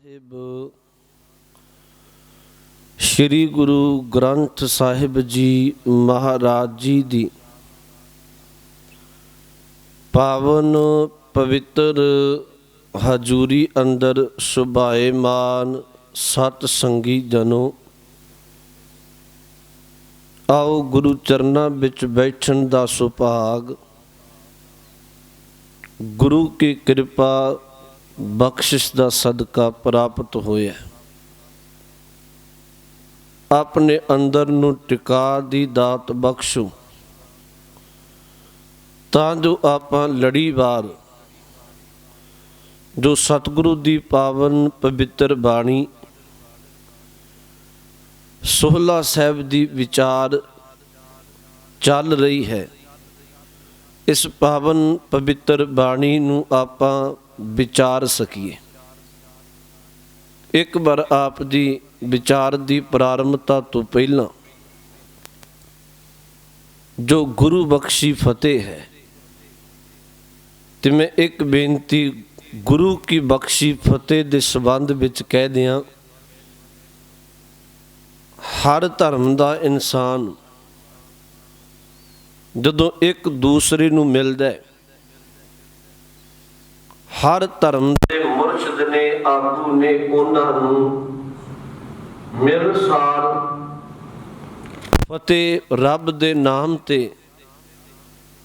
ਸਾਹਿਬ ਸ਼੍ਰੀ ਗੁਰੂ ਗ੍ਰੰਥ ਸਾਹਿਬ ਜੀ ਮਹਾਰਾਜ ਜੀ ਦੀ ਪਾਵਨ ਪਵਿੱਤਰ ਹਜ਼ੂਰੀ ਅੰਦਰ ਸੁਭਾਏਮਾਨ ਸਤ ਸੰਗੀ ਜਨੋ, ਆਓ ਗੁਰੂ ਚਰਨਾਂ ਵਿੱਚ ਬੈਠਣ ਦਾ ਸੁਭਾਗ ਗੁਰੂ ਕੀ ਕਿਰਪਾ ਬਖਸ਼ਿਸ਼ ਦਾ ਸਦਕਾ ਪ੍ਰਾਪਤ ਹੋਇਆ। ਆਪਣੇ ਅੰਦਰ ਨੂੰ ਟਿਕਾ ਦੀ ਦਾਤ ਬਖਸ਼ੋ ਤਾਂ ਜੋ ਆਪਾਂ ਲੜੀਵਾਰ ਜੋ ਸਤਿਗੁਰੂ ਦੀ ਪਾਵਨ ਪਵਿੱਤਰ ਬਾਣੀ ਸੋਹਲਾ ਸਾਹਿਬ ਦੀ ਵਿਚਾਰ ਚੱਲ ਰਹੀ ਹੈ, ਇਸ ਪਾਵਨ ਪਵਿੱਤਰ ਬਾਣੀ ਨੂੰ ਆਪਾਂ ਵਿਚਾਰ ਸਕੀਏ। ਇੱਕ ਵਾਰ ਆਪ ਦੀ ਵਿਚਾਰ ਦੀ ਪ੍ਰਾਰੰਭਤਾ ਤੋਂ ਪਹਿਲਾਂ ਜੋ ਗੁਰੂ ਬਖਸ਼ੀ ਫਤਿਹ ਹੈ, ਤੇ ਮੈਂ ਇੱਕ ਬੇਨਤੀ ਗੁਰੂ ਕੀ ਬਖਸ਼ੀ ਫਤਿਹ ਦੇ ਸੰਬੰਧ ਵਿੱਚ ਕਹਿ ਦਿਆਂ। ਹਰ ਧਰਮ ਦਾ ਇਨਸਾਨ ਜਦੋਂ ਇੱਕ ਦੂਸਰੇ ਨੂੰ ਮਿਲਦਾ ਹੈ, ਹਰ ਧਰਮ ਦੇ ਮੁਰਸ਼ਿਦ ਨੇ ਆਗੂ ਨੇ ਉਹਨਾਂ ਨੂੰ ਮਿਲਣਸਾਰ ਫਤਿਹ ਰੱਬ ਦੇ ਨਾਮ ਤੇ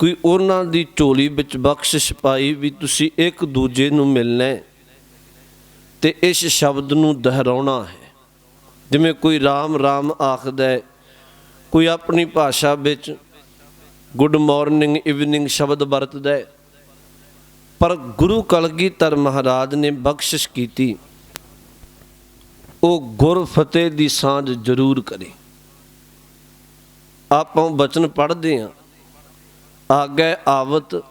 ਕੋਈ ਉਹਨਾਂ ਦੀ ਝੋਲੀ ਵਿੱਚ ਬਖਸ਼ਿਸ਼ ਪਾਈ ਵੀ ਤੁਸੀਂ ਇੱਕ ਦੂਜੇ ਨੂੰ ਮਿਲਣਾ ਤੇ ਇਸ ਸ਼ਬਦ ਨੂੰ ਦੁਹਰਾਉਣਾ ਹੈ। ਜਿਵੇਂ ਕੋਈ ਰਾਮ ਰਾਮ ਆਖਦਾ ਹੈ, ਕੋਈ ਆਪਣੀ ਭਾਸ਼ਾ ਵਿੱਚ ਗੁੱਡ ਮਾਰਨਿੰਗ ਇਵਨਿੰਗ ਸ਼ਬਦ ਵਰਤਦਾ ਹੈ, ਪਰ ਗੁਰੂ ਕਲਗੀਧਰ ਮਹਾਰਾਜ ਨੇ ਬਖਸ਼ਿਸ਼ ਕੀਤੀ ਉਹ ਗੁਰ ਫਤਿਹ ਦੀ ਸਾਂਝ ਜ਼ਰੂਰ ਕਰੇ। ਆਪਾਂ ਬਚਨ ਪੜ੍ਹਦੇ ਹਾਂ, ਆਗੇ ਆਵਤ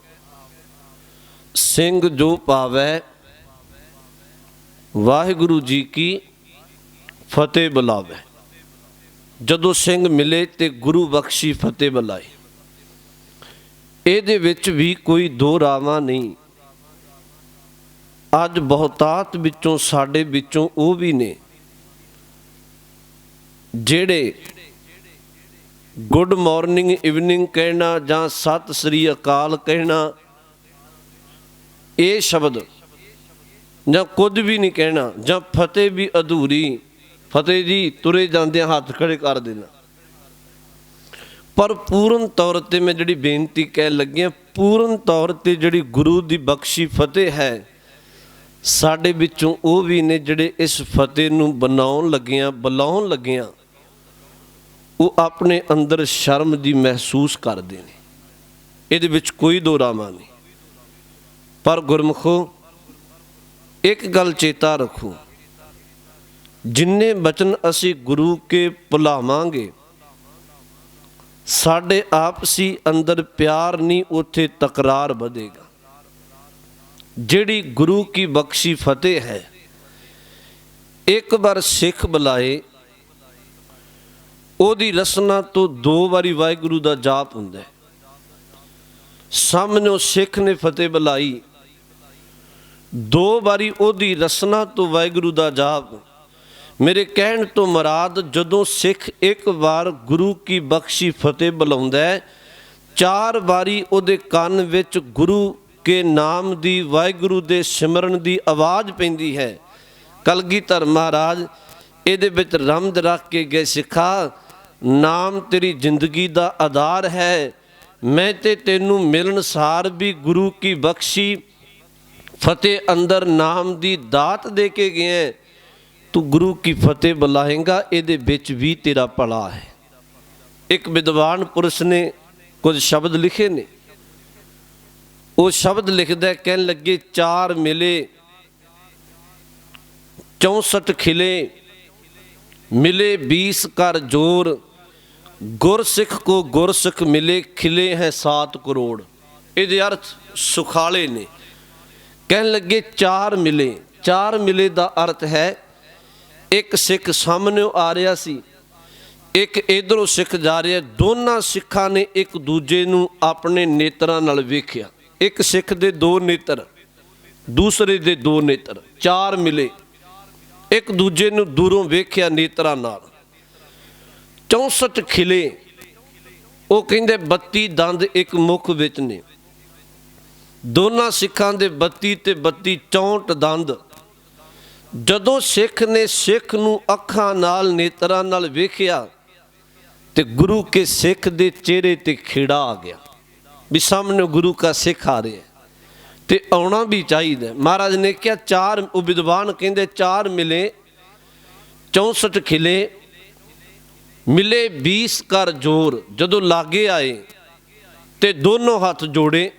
ਸਿੰਘ ਜੋ ਪਾਵੈ ਵਾਹਿਗੁਰੂ ਜੀ ਕੀ ਫਤਿਹ ਬੁਲਾਵੇ। ਜਦੋਂ ਸਿੰਘ ਮਿਲੇ ਤੇ ਗੁਰੂ ਬਖਸ਼ੀ ਫਤਿਹ ਬੁਲਾਏ। ਇਹਦੇ ਵਿੱਚ ਵੀ ਕੋਈ ਦੋ ਰਾਵਾਂ ਨਹੀਂ। ਅੱਜ ਬਹੁਤਾਤ ਵਿੱਚੋਂ ਸਾਡੇ ਵਿੱਚੋਂ ਉਹ ਵੀ ਨੇ ਜਿਹੜੇ ਗੁੱਡ ਮਾਰਨਿੰਗ ਇਵਨਿੰਗ ਕਹਿਣਾ ਜਾਂ ਸਤਿ ਸ੍ਰੀ ਅਕਾਲ ਕਹਿਣਾ, ਇਹ ਸ਼ਬਦ ਜਾਂ ਕੁਝ ਵੀ ਨਹੀਂ ਕਹਿਣਾ, ਜਾਂ ਫਤਿਹ ਵੀ ਅਧੂਰੀ, ਫਤਿਹ ਜੀ ਤੁਰੇ ਜਾਂਦਿਆਂ ਹੱਥ ਖੜੇ ਕਰ ਦੇਣਾ। ਪਰ ਪੂਰਨ ਤੌਰ 'ਤੇ ਮੈਂ ਜਿਹੜੀ ਬੇਨਤੀ ਕਹਿ ਲੱਗਿਆ, ਪੂਰਨ ਤੌਰ 'ਤੇ ਜਿਹੜੀ ਗੁਰੂ ਦੀ ਬਖਸ਼ੀ ਫਤਿਹ ਹੈ, ਸਾਡੇ ਵਿੱਚੋਂ ਉਹ ਵੀ ਨੇ ਜਿਹੜੇ ਇਸ ਫਤਿਹ ਨੂੰ ਬਣਾਉਣ ਲੱਗਿਆਂ ਬੁਲਾਉਣ ਲੱਗਿਆਂ ਉਹ ਆਪਣੇ ਅੰਦਰ ਸ਼ਰਮ ਦੀ ਮਹਿਸੂਸ ਕਰਦੇ ਨੇ। ਇਹਦੇ ਵਿੱਚ ਕੋਈ ਦੋ ਰਾਵਾਂ ਨਹੀਂ। ਪਰ ਗੁਰਮੁਖੋ ਇੱਕ ਗੱਲ ਚੇਤਾ ਰੱਖੋ, ਜਿੰਨੇ ਬਚਨ ਅਸੀਂ ਗੁਰੂ ਕੇ ਭੁਲਾਵਾਂਗੇ, ਸਾਡੇ ਆਪਸੀ ਅੰਦਰ ਪਿਆਰ ਨਹੀਂ, ਉੱਥੇ ਤਕਰਾਰ ਵਧੇਗਾ। ਜਿਹੜੀ ਗੁਰੂ ਕੀ ਬਖਸ਼ੀ ਫਤਿਹ ਹੈ, ਇੱਕ ਵਾਰ ਸਿੱਖ ਬੁਲਾਏ ਉਹਦੀ ਰਸਨਾ ਤੋਂ ਦੋ ਵਾਰੀ ਵਾਹਿਗੁਰੂ ਦਾ ਜਾਪ ਹੁੰਦਾ ਹੈ। ਸਾਹਮਣੇ ਸਿੱਖ ਨੇ ਫਤਿਹ ਬੁਲਾਈ, ਦੋ ਵਾਰੀ ਉਹਦੀ ਰਸਨਾ ਤੋਂ ਵਾਹਿਗੁਰੂ ਦਾ ਜਾਪ। ਮੇਰੇ ਕਹਿਣ ਤੋਂ ਮੁਰਾਦ ਜਦੋਂ ਸਿੱਖ ਇੱਕ ਵਾਰ ਗੁਰੂ ਕੀ ਬਖਸ਼ੀ ਫਤਿਹ ਬੁਲਾਉਂਦਾ ਹੈ, ਚਾਰ ਵਾਰੀ ਉਹਦੇ ਕੰਨ ਵਿੱਚ ਗੁਰੂ ਕੇ ਨਾਮ ਦੀ ਵਾਹਿਗੁਰੂ ਦੇ ਸਿਮਰਨ ਦੀ ਆਵਾਜ਼ ਪੈਂਦੀ ਹੈ। ਕਲਗੀਧਰ ਮਹਾਰਾਜ ਇਹਦੇ ਵਿੱਚ ਰਮਜ਼ ਰੱਖ ਕੇ ਗਏ, ਸਿੱਖਾ ਨਾਮ ਤੇਰੀ ਜ਼ਿੰਦਗੀ ਦਾ ਆਧਾਰ ਹੈ। ਮੈਂ ਤੇ ਤੈਨੂੰ ਮਿਲਣਸਾਰ ਵੀ ਗੁਰੂ ਕੀ ਬਖਸ਼ੀ ਫਤਿਹ ਅੰਦਰ ਨਾਮ ਦੀ ਦਾਤ ਦੇ ਕੇ ਗਿਆ। ਤੂੰ ਗੁਰੂ ਕੀ ਫਤਿਹ ਬੁਲਾਏਂਗਾ, ਇਹਦੇ ਵਿੱਚ ਵੀ ਤੇਰਾ ਭਲਾ ਹੈ। ਇੱਕ ਵਿਦਵਾਨ ਪੁਰਸ਼ ਨੇ ਕੁਝ ਸ਼ਬਦ ਲਿਖੇ ਨੇ। ਉਹ ਸ਼ਬਦ ਲਿਖਦਾ, ਕਹਿਣ ਲੱਗੇ, ਚਾਰ ਮਿਲੇ 64 ਖਿਲੇ, ਮਿਲੇ 20 ਕਰ ਜੋਰ, ਗੁਰਸਿੱਖ ਕੋ ਗੁਰਸਿੱਖ ਮਿਲੇ, ਖਿਲੇ ਹੈ 7 ਕਰੋੜ। ਇਹਦੇ ਅਰਥ ਸੁਖਾਲੇ ਨੇ। ਕਹਿਣ ਲੱਗੇ ਚਾਰ ਮਿਲੇ। ਚਾਰ ਮਿਲੇ ਦਾ ਅਰਥ ਹੈ, ਇੱਕ ਸਿੱਖ ਸਾਹਮਣੇ ਆ ਰਿਹਾ ਸੀ, ਇੱਕ ਇਧਰੋਂ ਸਿੱਖ ਜਾ ਰਿਹਾ, ਦੋਨਾਂ ਸਿੱਖਾਂ ਨੇ ਇੱਕ ਦੂਜੇ ਨੂੰ ਆਪਣੇ ਨੇਤਰਾਂ ਨਾਲ ਵੇਖਿਆ। ਇੱਕ ਸਿੱਖ ਦੇ ਦੋ ਨੇਤਰ, ਦੂਸਰੇ ਦੇ ਦੋ ਨੇਤਰ, ਚਾਰ ਮਿਲੇ। ਇੱਕ ਦੂਜੇ ਨੂੰ ਦੂਰੋਂ ਵੇਖਿਆ ਨੇਤਰਾਂ ਨਾਲ। 64 ਖਿਲੇ, ਉਹ ਕਹਿੰਦੇ 32 ਦੰਦ ਇੱਕ ਮੁੱਖ ਵਿੱਚ ਨੇ। ਦੋਨਾਂ ਸਿੱਖਾਂ ਦੇ 32 ਤੇ 32 64 ਦੰਦ। ਜਦੋਂ ਸਿੱਖ ਨੇ ਸਿੱਖ ਨੂੰ ਅੱਖਾਂ ਨਾਲ ਨੇਤਰਾਂ ਨਾਲ ਵੇਖਿਆ ਤੇ ਗੁਰੂ ਕੇ ਸਿੱਖ ਦੇ ਚਿਹਰੇ ਤੇ ਖੇੜਾ ਆ ਗਿਆ ਵੀ ਸਾਹਮਣੇ ਗੁਰੂ ਕਾ ਸਿੱਖ ਆ ਰਿਹਾ ਤੇ ਆਉਣਾ ਵੀ ਚਾਹੀਦਾ। ਮਹਾਰਾਜ ਨੇ ਕਿਹਾ 4, ਉਹ ਵਿਦਵਾਨ ਕਹਿੰਦੇ 4 ਮਿਲੇ 64 ਖਿਲੇ, ਮਿਲੇ 20 ਕਰ ਜੋਰ। ਜਦੋਂ ਲਾਗੇ ਆਏ ਤੇ ਦੋਨੋਂ ਹੱਥ ਜੋੜੇ,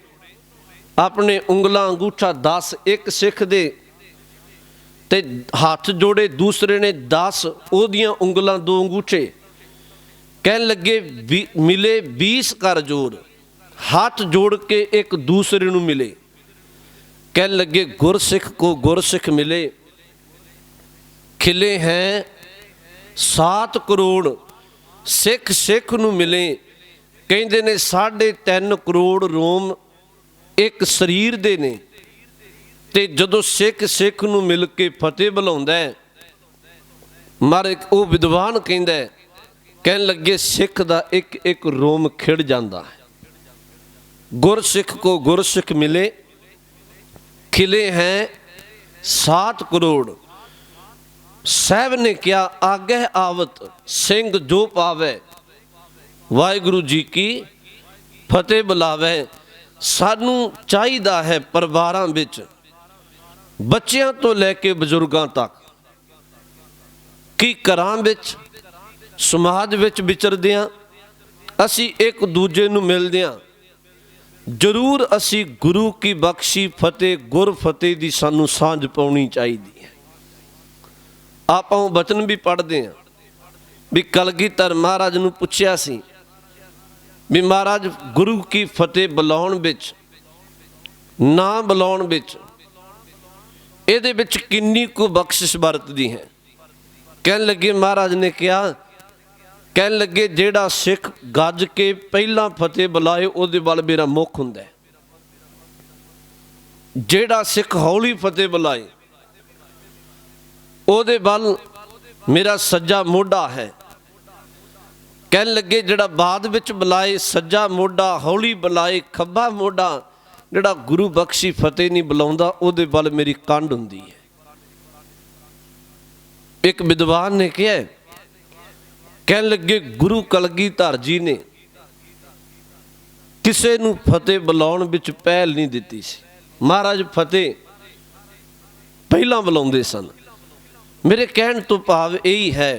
ਆਪਣੇ ਉਂਗਲਾਂ ਅੰਗੂਠਾ 10 ਇੱਕ ਸਿੱਖ ਦੇ ਤੇ ਹੱਥ ਜੋੜੇ, ਦੂਸਰੇ ਨੇ 10 ਉਹਦੀਆਂ ਉਂਗਲਾਂ 2 ਅੰਗੂਠੇ। ਕਹਿਣ ਲੱਗੇ ਮਿਲੇ 20 ਕਰ ਜੋਰ, ਹੱਥ ਜੋੜ ਕੇ ਇੱਕ ਦੂਸਰੇ ਨੂੰ ਮਿਲੇ। ਕਹਿਣ ਲੱਗੇ ਗੁਰਸਿੱਖ ਕੋ ਗੁਰਸਿੱਖ ਮਿਲੇ, ਖਿਲੇ हैं 7 ਕਰੋੜ। ਸਿੱਖ ਸਿੱਖ ਨੂੰ ਮਿਲੇ, ਕਹਿੰਦੇ ਨੇ 3.5 ਕਰੋੜ ਰੋਮ ਇੱਕ ਸਰੀਰ ਦੇ ਨੇ। ਤੇ ਜਦੋਂ ਸਿੱਖ ਸਿੱਖ ਨੂੰ ਮਿਲ ਕੇ ਫਤਿਹ ਬੁਲਾਉਂਦਾ ਹੈ, ਮਾਰੇ ਉਹ ਵਿਦਵਾਨ ਕਹਿੰਦਾ, ਕਹਿਣ ਲੱਗੇ ਸਿੱਖ ਦਾ ਇੱਕ ਇੱਕ ਰੋਮ ਖਿੜ ਜਾਂਦਾ ਹੈ। ਗੁਰਸਿੱਖ ਕੋ ਗੁਰਸਿੱਖ ਮਿਲੇ, खिले हैं 7 करोड़। साहब ने क्या आगे आवत सिंह जो पावे, वाहिगुरु जी की फतेह बुलावे। सानू चाहिदा है परिवारां विच, बच्चियां तो लैके बजुर्गां तक, कि घरां विच समाज विच विचरदियां असी एक दूजे नूं मिलदियां जरूर असी गुरु की बख्शी फतेह गुर फतेह की सानू सांझ पाउणी चाहिदी है। आपां बचन भी पढ़ते हैं भी कलगीधर महाराज नूं पुछया सी भी महाराज गुरु की फतेह बुलाउण विच, ना बुलाउण विच, इहदे विच किन्नी को बख्शिश वरतदी है। कहन लगे महाराज ने कहा, कहन लगे जेड़ा सिख गज के पहला फतेह बुलाए उहदे वल मेरा मुख हुंदा है, जेड़ा सिख हौली फतेह बुलाए उहदे वल मेरा सज्जा मोढा है। कहन लगे जेड़ा बाद विच बुलाए सज्जा मोढा, हौली बुलाए खब्बा मोढा, जेड़ा गुरु बख्शी फतेह नहीं बुलाउंदा उहदे वल मेरी कंड हुंदी है। एक विद्वान ने कहा, कहन लगे गुरु कलगीधर जी ने किसे नूं फतेह बुलाउण विच पहल नहीं दिती सी। महाराज फतेह पहला बुलाउंदे सन। मेरे कहण तो भाव यही है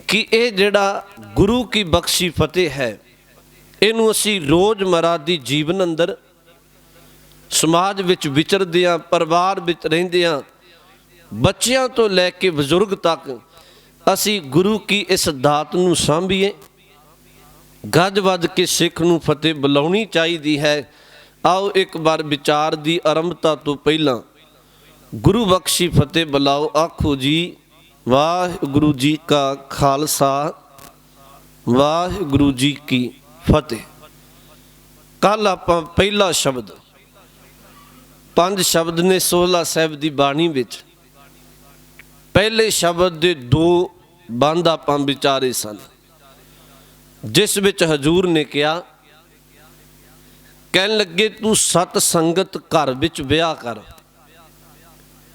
कि ये जिहड़ा गुरु की बख्शी फतेह है, इहनूं असीं रोज़मर्रा दी जीवन अंदर समाज विच विचरदियां, परिवार विच रहिंदियां, बच्चियां तो लैके बजुर्ग तक असी गुरु की इस दात नूं सांभीए। गज वज के सिख नूं फतेह बुलाउणी चाहिदी है। आओ एक बार विचार की आरंभता तो पहला गुरु बख्शी फतेह बुलाओ। आखो जी वाहिगुरु जी का खालसा, वाहिगुरु जी की फतेह। कल आपां पहला शब्द, 5 शब्द ने सोहला साहिब की बाणी विच, पहले शब्द दे 2 बंद आपां विचारे सन, जिस विच हजूर ने कहा, कहन लगे तू सत संगत घर विच ब्याह कर,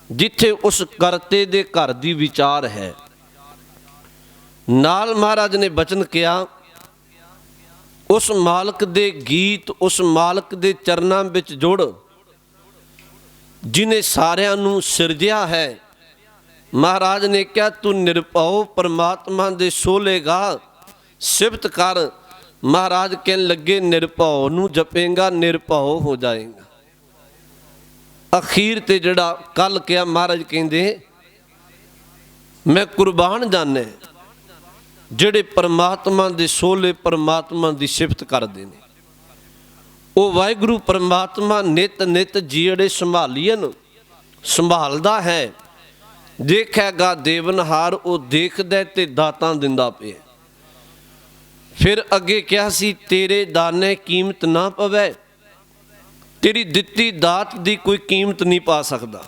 जिथे उस करते दे घर दी विचार है। नाल महाराज ने बचन किया, उस मालक दे गीत उस मालक दे चरनां विच जुड़, जिन्हें सारियां नूं सिरजिया है। महाराज ने क्या तू निरभौ परमात्मा दे सोलेगा सिफत कर। महाराज कहन लगे निरभौ नूं जपेगा निरभौ हो जाएगा। अखीर ते जड़ा कल क्या महाराज कहंदे मैं कुर्बान जाने जेड़े परमात्मा दे सोले परमात्मा दी सिफत करदे ने। वो वाहिगुरु परमात्मा नित नित जीड़े संभालीन संभालदा है। देखेगा देवनहार वो देखदा ते दातां दिंदा पे। फिर अगे क्या सी तेरे दाने कीमत ना पवे, तेरी दिती दात दी कोई कीमत नहीं पा सकता।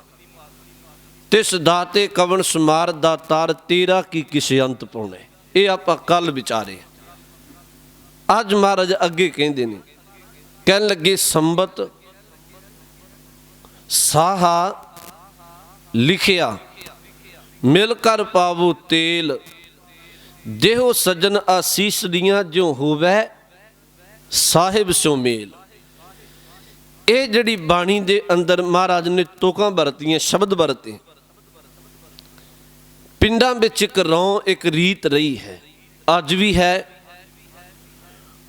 तिस दाते कवन समार दातार तेरा की किसे अंत पाउणे। ये आपां कल विचारे। अज महाराज अगे कहंदे ने, कहन लगे संबत साहा लिखिया मिल कर पावो तेल, देहो सज्जन आसीस दियां जो होवै साहिब सो मेल। ये जिहड़ी बाणी दे अंदर महाराज ने तुकां वरतियां, शब्द वरते। पिंडां विच एक रौं एक रीत रही है, अज भी है।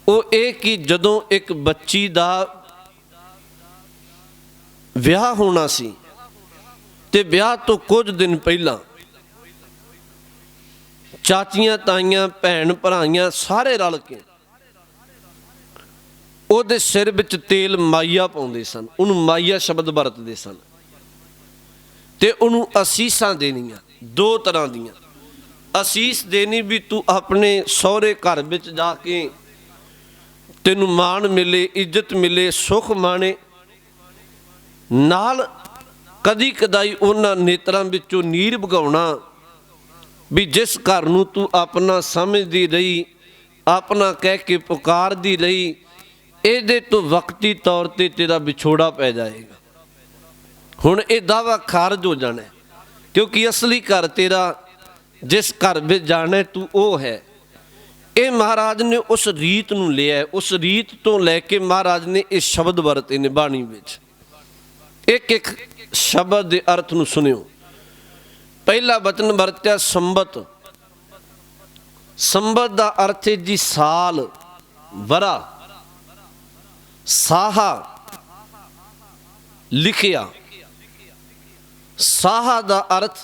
वो ये कि जदों एक बच्ची दा विआह होना सी ते विआह तो कुछ दिन पहला चाचियां ताइयां भैन भराइयां सारे रल के ਉਹਦੇ सिर विच तेल माइया पाउंदे सन। ਉਹਨੂੰ माइया शब्द वरतदे सन ते ਉਹਨੂੰ ਅਸੀਸਾਂ ਦੇਣੀਆਂ दो तरह दियां। असीस देनी भी तू अपने सहुरे घर विच जाके तेनू मान मिले, इज्जत मिले, सुख माणे। नाल कदी कदाई उन्हां नेत्रां विचों नीर भगाउणा भी जिस घर नूं तू अपना समझदी रही, अपना कह के पुकारदी रही, ਇਹਦੇ ਤੋਂ वक्ती तौर ते तेरा विछोड़ा पै जाएगा। हुण ये दावा खारज हो जाना, क्योंकि असली घर तेरा जिस घर में जाना तू वो है। ये महाराज ने उस रीत नूं लिया, उस रीत तो लैके महाराज ने ये शब्द वरते ने बाणी विच। एक एक शब्द के अर्थ नूं सुनियो। पहला वचन वरत्या संबत। संबत का अर्थ है जी साल, वरा। साहा लिखिया। साहा का अर्थ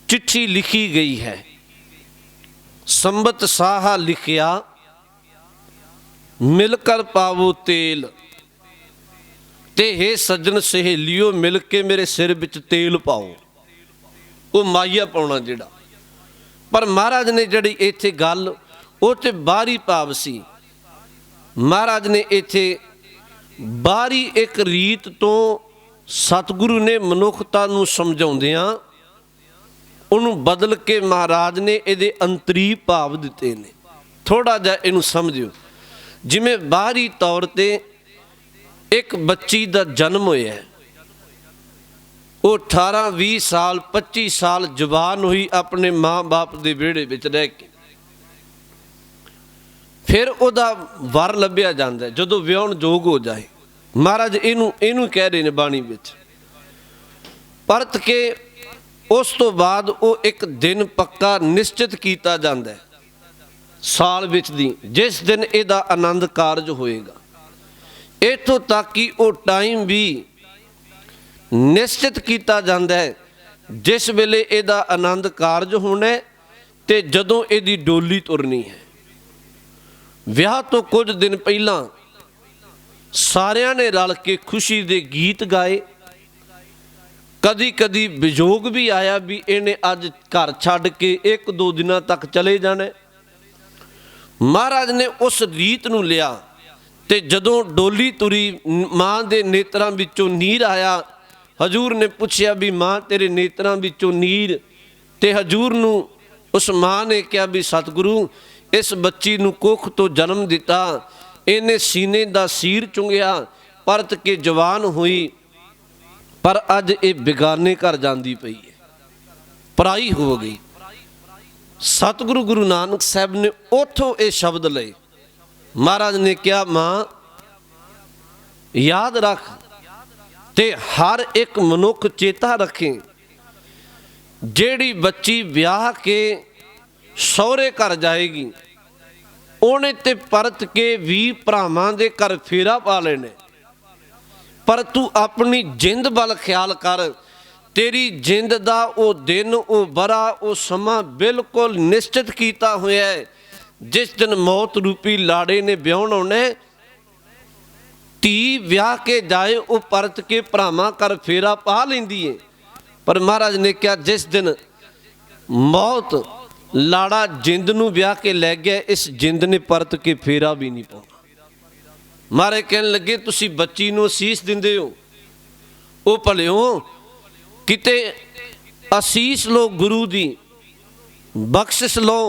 चिट्ठी लिखी गई है। संबत साहा लिखिया मिलकर पावो तेल, ते हे सज्जन सहेलियो मिल के मेरे सिर विच तेल पाओ। वो माइया पाउणा जिहड़ा। पर महाराज ने जिहड़ी इत्थे गल वो ते बाहरी भाव सी। महाराज ने इत्थे बाहरी एक रीत तो सतगुरु ने मनुखता नूं समझाउंदियां उन्होंने बदल के महाराज ने ये अंतरी भाव दिते ने। थोड़ा जा इनू समझियो। जिमें बाहरी तौर पर एक बच्ची का जन्म होया है, वो 18-20 साल 25 साल जवान हुई अपने माँ बाप के विहड़े विच रह के। फिर उहदा वर लभ्या जांदा है जदों विआहण जोग हो जाए। महाराज इनू कह रहे ने बाणी विच। परत के उस तो बाद वो एक दिन पक्का निश्चित किया जाता है साल विच दी, जिस दिन इहदा आनंद कारज होएगा। इत्थों तक कि वो टाइम भी निश्चित किया जाता है जिस वेले इहदा आनंद कारज होना है ते जदों इहदी डोली तुरनी है। विआह तो कुछ दिन पहला सारियां ने रल के खुशी दे गीत गाए। कदी कदी विजोग भी आया भी इन्हें अज घर छड्ड के 1-2 दिनों तक चले जाने। महाराज ने उस रीत नूं लिया ते जदों डोली तुरी माँ दे नेत्रां विचों नीर आया। हजूर ने पूछया भी माँ तेरे नेत्रां विचों नीर, ते हजूर नूं उस माँ ने कहा भी सतगुरु इस बच्ची नूं कुख तो जन्म दिता, इन्हें सीने दा सीर चुंगिया, परत के जवान हुई, पर अज ये बेगाने घर जांदी पई है, पराई हो गई। सतगुरु गुरु नानक साहब ने उथों ये शब्द लए। महाराज ने कहा माँ याद रख ते हर एक मनुख चेता रखे, जेड़ी बच्ची ब्याह के सौरे घर जाएगी उन्हें ते परत के 20 भरावां दे घर फेरा पा लेने। पर तू अपनी जिंद वाल ख्याल कर, तेरी जिंद दा वो दिन वो बरा वो समा बिल्कुल निश्चित किया होया है। जिस दिन मौत रूपी लाड़े ने ब्याहण आउणा, धी ब्याह के जाए वो परत के भरावां घर फेरा पा लैंदी है। पर महाराज ने कहा जिस दिन मौत लाड़ा जिंद नूं ब्याह के लै गया, इस जिंद ने परत के फेरा भी नहीं पाउणा। मारे कहन लगे तुसी बच्ची नूं असीस दिंदे हो, वो भले हो किते आसीस लो गुरु दी, बख्शिश लो।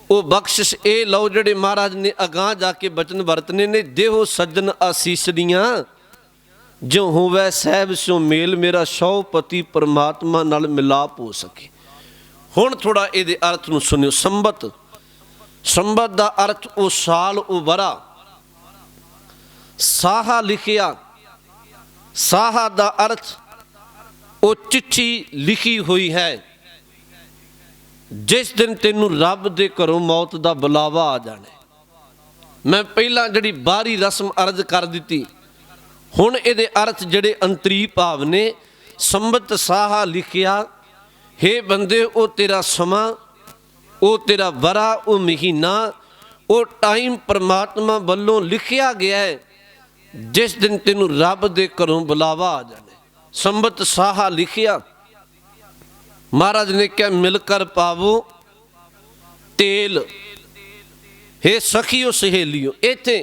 वो बख्शिश ये लो जिहड़े महाराज ने अगां जाके बचन वरतने ने, देहो सज्जन आसीसड़ियां जो होवै सहब स्यों मेल, मेरा सौ पति परमात्मा नाल मिलाप हो सके। हुण थोड़ा ये अर्थ नूं सुनियो। संबत, संबत दा अर्थ वो साल, वो वरा। साहा लिखिया, साहा दा अर्थ वो चिट्ठी लिखी हुई है जिस दिन तेनू रब दे घरों मौत दा बुलावा आ जाने। मैं पहला जिहड़ी बाहरी रस्म अर्ज कर दी, हुण इहदे अर्थ जिहड़े अंतरी भाव ने। संबत साहा लिखिया, हे बंदे वो तेरा समा, वो तेरा वरा, वो महीना, वो टाइम परमात्मा वल्लों लिखिया गया है जिस दिन तेनू रब दे घरों बुलावा आ जाने। संबत साहा लिखिया। महाराज ने क्या मिलकर पावो तेल, हे सखियो सहेलियो। इत्थे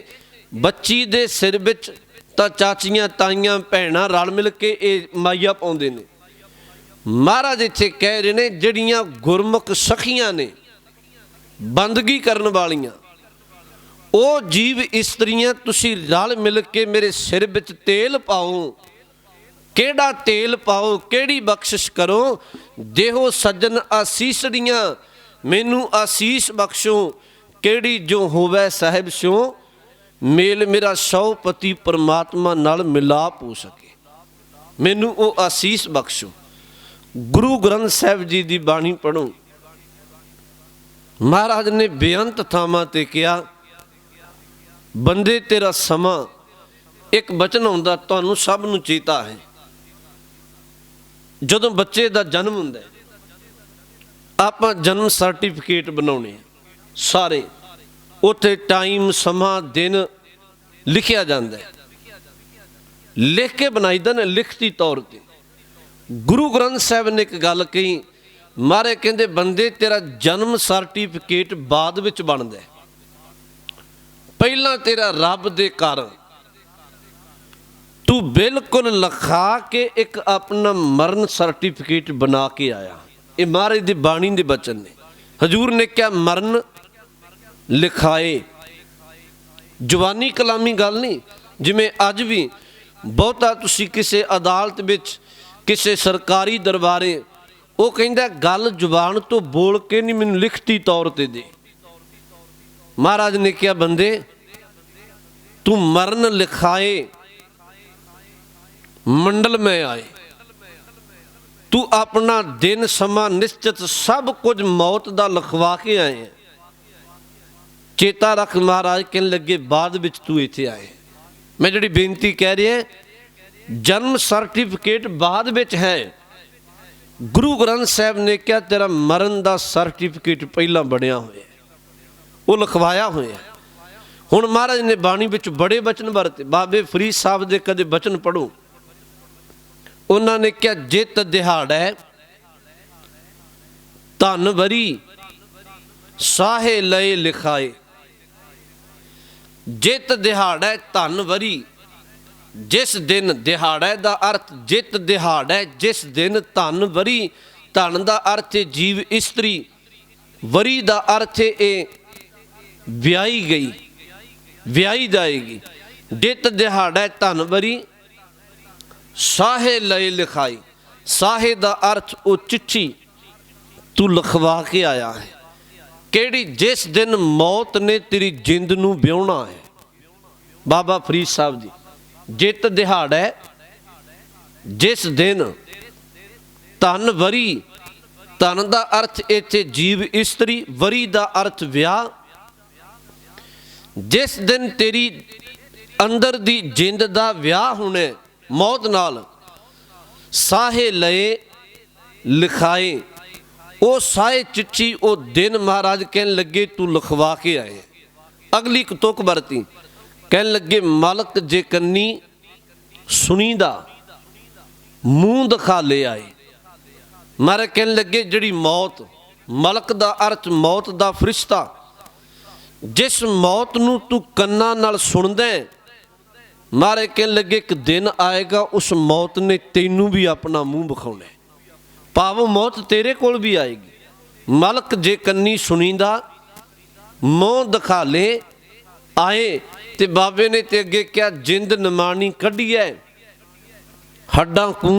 बच्ची दे सिर विच तां चाचियां ताईयां भैणां रल मिल के ये माइया पाउंदे ने। महाराज इत्थे कह रहे ने जिहड़ियां गुरमुख सखियां ने, बंदगी करन वालियां, वो जीव इस्त्रियां तुसी रल मिल के मेरे सिर विच तेल पाओ। केड़ा तेल पाओ, केड़ी बख्शिश करो। देहो सज्जन आसीसड़ियां, मैनू आसीस बख्शो। केड़ी जो होवै साहिब स्यों मेल, मेरा सौ पति परमात्मा नाल मिलाप हो सके। मैनू वो आसीस बख्शो। गुरु ग्रंथ साहिब जी की बाणी पढ़ो। महाराज ने बेअंत थावां ते कहा, बंदे तेरा समा, एक बचन आउंदा तुहानू सब नू चेता है। जदों बच्चे का जन्म हुंदा है, आपां जन्म सर्टिफिकेट बनाउने सारे, उत्थे टाइम समा दिन लिखिया जाता है। लिख के बनाईदा ने लिखती तौर पर। गुरु ग्रंथ साहिब ने एक गल कही, मारे कहंदे बंदे तेरा जन्म सर्टिफिकेट बाद विच बनदा है, पहला तेरा रब दे घर तू बिल्कुल लिखा के एक अपना मरण सर्टिफिकेट बना के आया। ये महाराज दी बाणी दे बचन ने। हजूर ने क्या मरण लिखाए। जवानी कलामी गल नहीं, जिमें अज भी बहुता तुसी किसी अदालत विच, किसी सरकारी दरबारे, वो कहंदा गल जुबान तो बोल के नहीं, मैनूं लिखती तौर ते दे। महाराज ने क्या बंदे तू मरण लिखाए मंडल में आए, तू अपना दिन समा निश्चित सब कुछ मौत दा लिखवा के आए हैं। चेता रख महाराज कहने लगे बाद विच तू इत्थे आए। मैं जिहड़ी बेनती कह रही है, जन्म सर्टिफिकेट बाद विच है। गुरु ग्रंथ साहिब ने क्या तेरा मरण दा सर्टिफिकेट पहला बनिया होया, वो लिखवाया होया। हुण महाराज ने बाणी विच बड़े बचन वरते। बाबे फरीद साहब दे कदे बचन पढ़ो, उन्होंने क्या जित दिहाड़ा धन वरी साहे लए लिखाए। जित दिहाड़ा धन वरी, जिस दिन दिहाड़ा दा अर्थ जित दिहाड़ा, जिस दिन धन वरी। धन दा अर्थ है जीव इस्त्री, वरी दा अर्थ है ब्याई गई, ब्याई जाएगी। जित दिहाड़ा धन वरी साहे लए लिखाई। साहे दा अर्थ वो चिट्ठी तू लिखवा के आया है, केड़ी जिस दिन मौत ने तेरी जिंद नू ब्याहना है। बाबा फरीद साहब जी, जित दिहाड़ा जिस दिन, धन वरी, धन दा अर्थ इत्थे जीव इस्त्री, वरी दा अर्थ विआह। जिस दिन तेरी अंदर दी जिंद दा विआह होने मौत नाल, साहे लए लिखाए। वो साहे चिट्ठी वो दिन महाराज कहन लगे तू लिखवा के आए। अगली तुक बरती, कहन लगे मालक जे कन्नी सुनीदा मूँह दिखा ले आए। मारे कहन लगे जिहड़ी मौत, मलक दा अर्थ मौत दा फरिश्ता, जिस मौत नू तू कन्ना नाल सुनदा है, महाराज कहने लगे एक दिन आएगा उस मौत ने तेनू भी अपना मूँह विखाउना है, भावों मौत तेरे कोल भी आएगी। मलक जे कन्नी सुनींदा मोह दिखा ले आए। ते बाबे ने ते अगे क्या जिंद निमाणी कढ़ी है हड्डां कू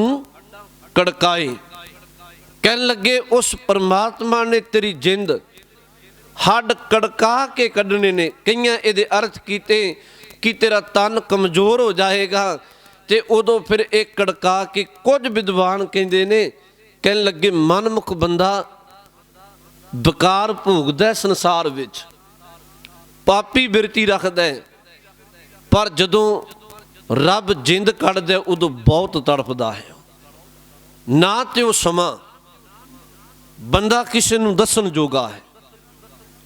कड़काए। कहन लगे उस परमात्मा ने तेरी जिंद हड कड़का के कढ़ने ने। कईयां इहदे अर्थ कीते कि तेरा तन कमज़ोर हो जाएगा ते उदों फिर एक कड़का के। कुछ विद्वान कहते ने कहन लगे मनमुख बंदा बेकार भोगदा संसार विच, पापी बिरती रखदा है, पर जदों रब जिंद कढ़दा उदों बहुत तड़फदा है। ना तो वो समा बंदा किसी नूं दसन जोगा है,